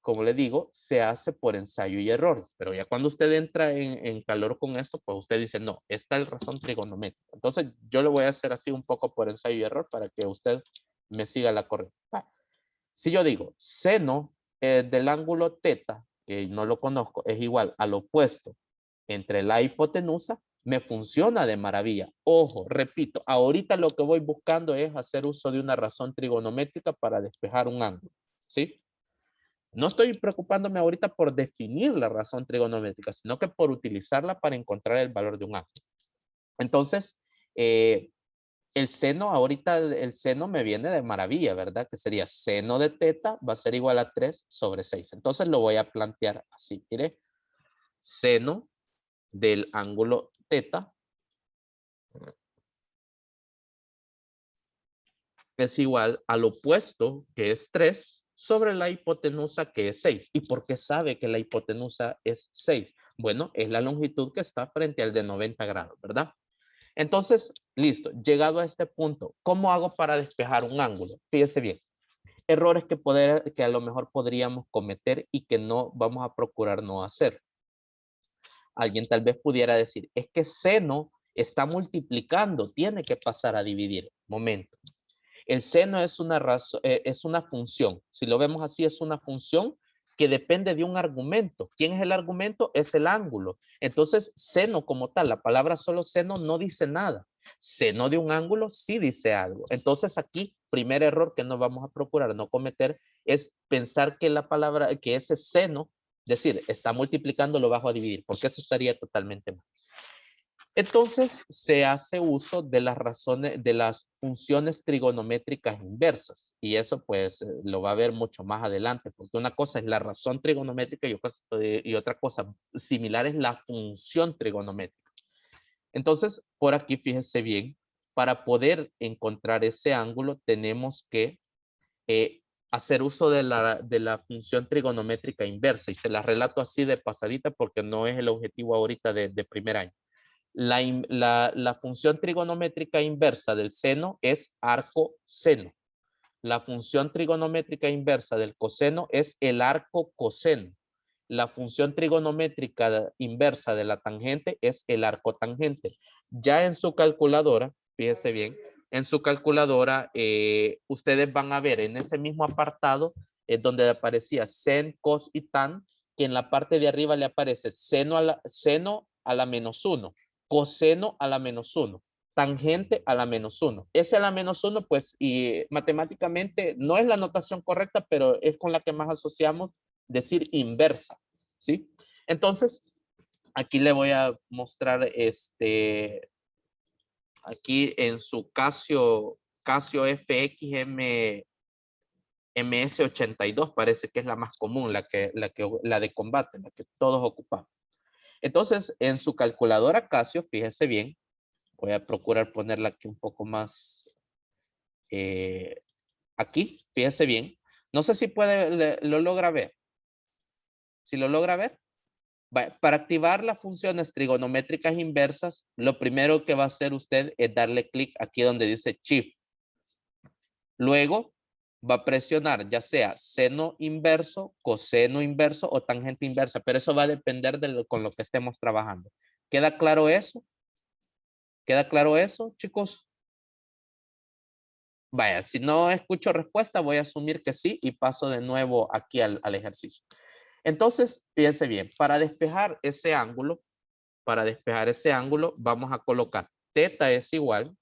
como le digo, se hace por ensayo y errores, pero ya cuando usted entra en calor con esto, pues usted dice, no, esta es la razón trigonométrica. Entonces, yo lo voy a hacer así un poco por ensayo y error para que usted me siga la corriente. Vale. Si yo digo seno del ángulo teta, que no lo conozco, es igual al opuesto entre la hipotenusa, me funciona de maravilla. Ojo, repito, ahorita lo que voy buscando es hacer uso de una razón trigonométrica para despejar un ángulo, ¿sí? No estoy preocupándome ahorita por definir la razón trigonométrica, sino que por utilizarla para encontrar el valor de un ángulo. Entonces, el seno, ahorita el seno me viene de maravilla, ¿verdad? Que sería seno de teta va a ser igual a 3 sobre 6. Entonces lo voy a plantear así, mire. Seno del ángulo teta es igual al opuesto, que es 3, sobre la hipotenusa, que es 6. ¿Y por qué sabe que la hipotenusa es 6? Bueno, es la longitud que está frente al de 90 grados, ¿verdad? Entonces, listo, llegado a este punto, ¿cómo hago para despejar un ángulo? Fíjese bien, errores que a lo mejor podríamos cometer y que no vamos a procurar no hacer. Alguien tal vez pudiera decir, es que seno está multiplicando, tiene que pasar a dividir. Momento. El seno es una función. Si lo vemos así, es una función que depende de un argumento. ¿Quién es el argumento? Es el ángulo. Entonces, seno como tal, la palabra solo seno no dice nada. Seno de un ángulo sí dice algo. Entonces aquí, primer error que no vamos a procurar no cometer es pensar que que ese seno, es decir, está multiplicando, lo bajo a dividir, porque eso estaría totalmente mal. Entonces se hace uso de las funciones trigonométricas inversas, y eso pues lo va a ver mucho más adelante, porque una cosa es la razón trigonométrica y otra cosa similar es la función trigonométrica. Entonces, por aquí fíjese bien, para poder encontrar ese ángulo tenemos que hacer uso de la función trigonométrica inversa, y se la relato así de pasadita porque no es el objetivo ahorita de primer año. La función trigonométrica inversa del seno es arco seno. La función trigonométrica inversa del coseno es el arco coseno. La función trigonométrica inversa de la tangente es el arco tangente. Ya en su calculadora, fíjese bien, en su calculadora ustedes van a ver en ese mismo apartado donde aparecía sen, cos y tan, que en la parte de arriba le aparece seno a la menos 1, coseno a la menos 1, tangente a la menos 1. Ese a la menos 1, pues, y matemáticamente no es la notación correcta, pero es con la que más asociamos decir inversa, ¿sí? Entonces, aquí le voy a mostrar aquí en su Casio Casio FX MS82 parece que es la más común, la de combate, la que todos ocupamos. Entonces, en su calculadora Casio, fíjese bien, voy a procurar ponerla aquí un poco más, aquí, fíjese bien. No sé si lo logra ver. Si lo logra ver. Para activar las funciones trigonométricas inversas, lo primero que va a hacer usted es darle clic aquí donde dice Shift. Luego va a presionar ya sea seno inverso, coseno inverso o tangente inversa, pero eso va a depender con lo que estemos trabajando. ¿Queda claro eso? ¿Queda claro eso, chicos? Vaya, si no escucho respuesta, voy a asumir que sí y paso de nuevo aquí al ejercicio. Entonces, fíjense bien, para despejar ese ángulo, vamos a colocar teta es igual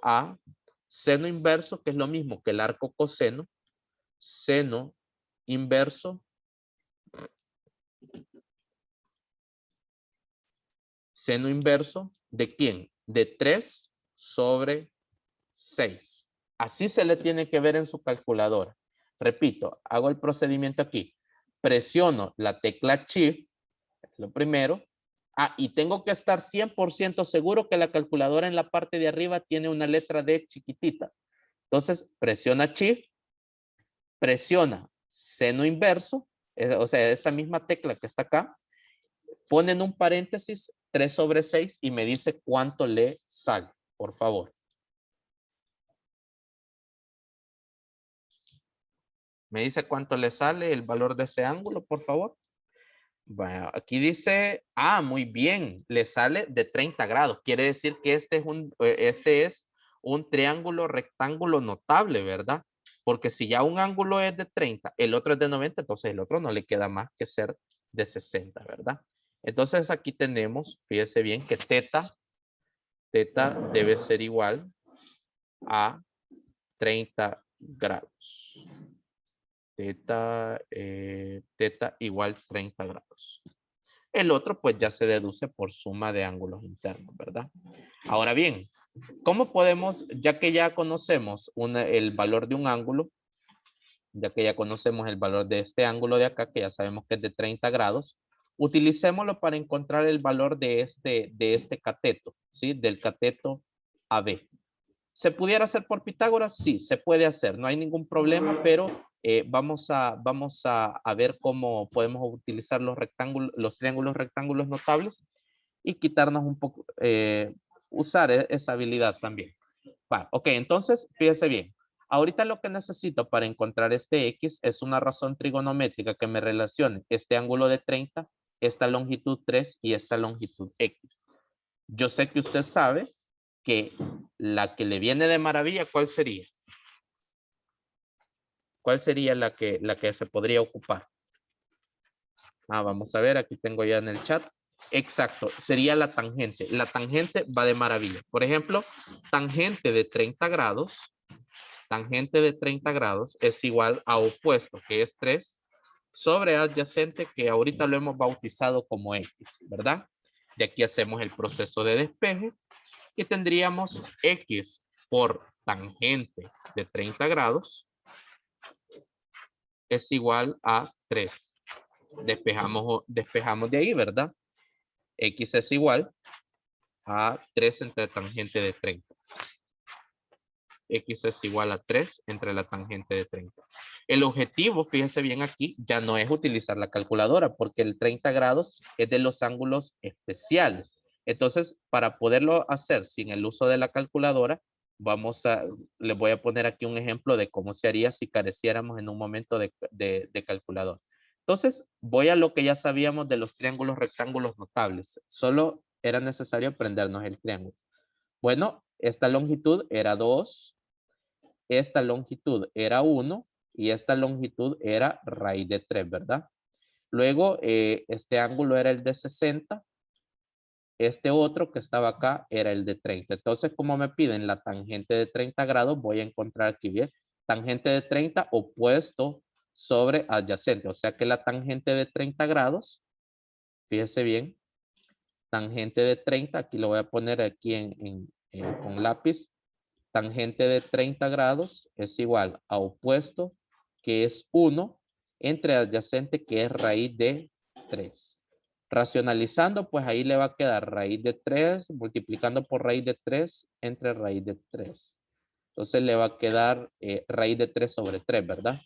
a seno inverso, que es lo mismo que el arco coseno, seno inverso ¿de quién? De 3 sobre 6. Así se le tiene que ver en su calculadora. Repito, hago el procedimiento aquí. Presiono la tecla Shift, lo primero. Y tengo que estar 100% seguro que la calculadora en la parte de arriba tiene una letra D chiquitita. Entonces, presiona Shift, presiona seno inverso, o sea, esta misma tecla que está acá, pone en un paréntesis 3 sobre 6 y me dice cuánto le sale, por favor. ¿Me dice cuánto le sale el valor de ese ángulo, por favor? Bueno, aquí dice, muy bien, le sale de 30 grados. Quiere decir que este es un triángulo rectángulo notable, ¿verdad? Porque si ya un ángulo es de 30, el otro es de 90, entonces el otro no le queda más que ser de 60, ¿verdad? Entonces aquí tenemos, fíjese bien, que teta debe ser igual a 30 grados. Teta igual 30 grados. El otro pues ya se deduce por suma de ángulos internos, ¿verdad? Ahora bien, ¿cómo podemos, ya que ya conocemos el valor de un ángulo, ya que ya conocemos el valor de este ángulo de acá, que ya sabemos que es de 30 grados, utilicémoslo para encontrar el valor de este cateto, ¿sí? Del cateto AB. ¿Se pudiera hacer por Pitágoras? Sí, se puede hacer, no hay ningún problema, pero vamos a ver cómo podemos utilizar los triángulos rectángulos notables y quitarnos un poco, usar esa habilidad también. Ok, entonces, fíjese bien. Ahorita lo que necesito para encontrar este X es una razón trigonométrica que me relacione este ángulo de 30, esta longitud 3 y esta longitud X. Yo sé que usted sabe que la que le viene de maravilla, ¿cuál sería? ¿Cuál sería la que se podría ocupar? Vamos a ver, aquí tengo ya en el chat. Exacto, sería la tangente. La tangente va de maravilla. Por ejemplo, tangente de 30 grados es igual a opuesto, que es 3, sobre adyacente, que ahorita lo hemos bautizado como X, ¿verdad? De aquí hacemos el proceso de despeje y tendríamos X por tangente de 30 grados es igual a 3. Despejamos de ahí, ¿verdad? X es igual a 3 entre tangente de 30. X es igual a 3 entre la tangente de 30. El objetivo, fíjense bien aquí, ya no es utilizar la calculadora porque el 30 grados es de los ángulos especiales. Entonces, para poderlo hacer sin el uso de la calculadora, les voy a poner aquí un ejemplo de cómo se haría si careciéramos en un momento de calculadora. Entonces, voy a lo que ya sabíamos de los triángulos rectángulos notables. Solo era necesario aprendernos el triángulo. Bueno, esta longitud era 2. Esta longitud era 1 y esta longitud era raíz de 3, ¿verdad? Luego, este ángulo era el de 60. Este otro que estaba acá era el de 30. Entonces, como me piden la tangente de 30 grados, voy a encontrar aquí bien. Tangente de 30 opuesto sobre adyacente. O sea que la tangente de 30 grados, fíjese bien, tangente de 30, aquí lo voy a poner aquí con lápiz, tangente de 30 grados es igual a opuesto, que es 1, entre adyacente, que es raíz de 3. Racionalizando, pues ahí le va a quedar raíz de 3, multiplicando por raíz de 3, entre raíz de 3. Entonces le va a quedar raíz de 3 sobre 3, ¿verdad?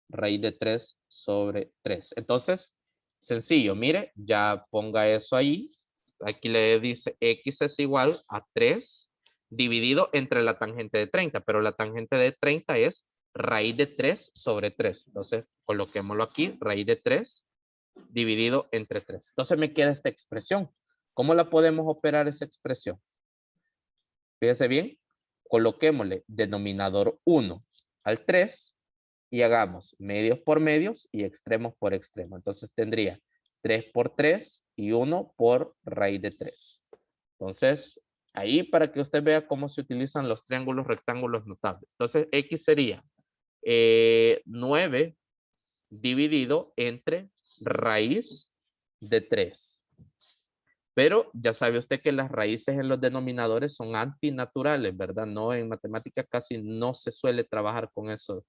Raíz de 3 sobre 3. Entonces, sencillo, mire, ya ponga eso ahí. Aquí le dice x es igual a 3 dividido entre la tangente de 30, pero la tangente de 30 es raíz de 3 sobre 3. Entonces, coloquémoslo aquí, raíz de 3 dividido entre 3. Entonces me queda esta expresión. ¿Cómo la podemos operar esa expresión? Fíjese bien, coloquémosle denominador 1 al 3 y hagamos medios por medios y extremos por extremos. Entonces tendría 3 por 3 y 1 por raíz de 3. Entonces, ahí para que usted vea cómo se utilizan los triángulos rectángulos notables. Entonces, x sería 9 dividido entre raíz de 3. Pero ya sabe usted que las raíces en los denominadores son antinaturales, ¿verdad? No, en matemáticas casi no se suele trabajar con esos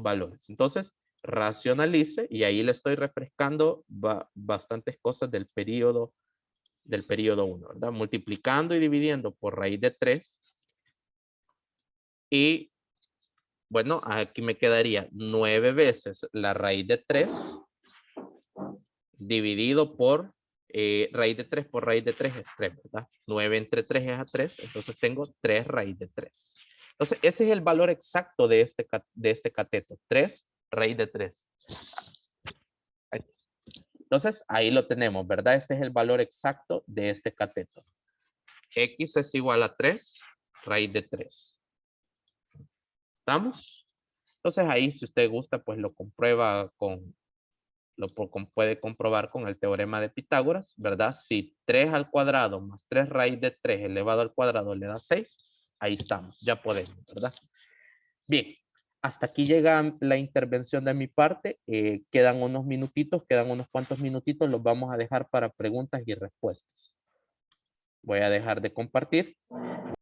valores. Entonces, racionalice y ahí le estoy refrescando bastantes cosas del periodo 1, ¿verdad? Multiplicando y dividiendo por raíz de 3. Y bueno, aquí me quedaría 9 veces la raíz de 3 dividido por raíz de 3 por raíz de 3 es 3, ¿verdad? 9 entre 3 es a 3, entonces tengo 3 raíz de 3. Entonces, ese es el valor exacto de este cateto, 3 raíz de 3. Entonces, ahí lo tenemos, ¿verdad? Este es el valor exacto de este cateto. X es igual a 3 raíz de 3. ¿Estamos? Entonces, ahí si usted gusta, pues lo comprueba puede comprobar con el teorema de Pitágoras, ¿verdad? Si 3 al cuadrado más 3 raíz de 3 elevado al cuadrado le da 6, ahí estamos, ya podemos, ¿verdad? Bien, hasta aquí llega la intervención de mi parte. Quedan unos minutitos, quedan unos cuantos minutitos, los vamos a dejar para preguntas y respuestas. Voy a dejar de compartir.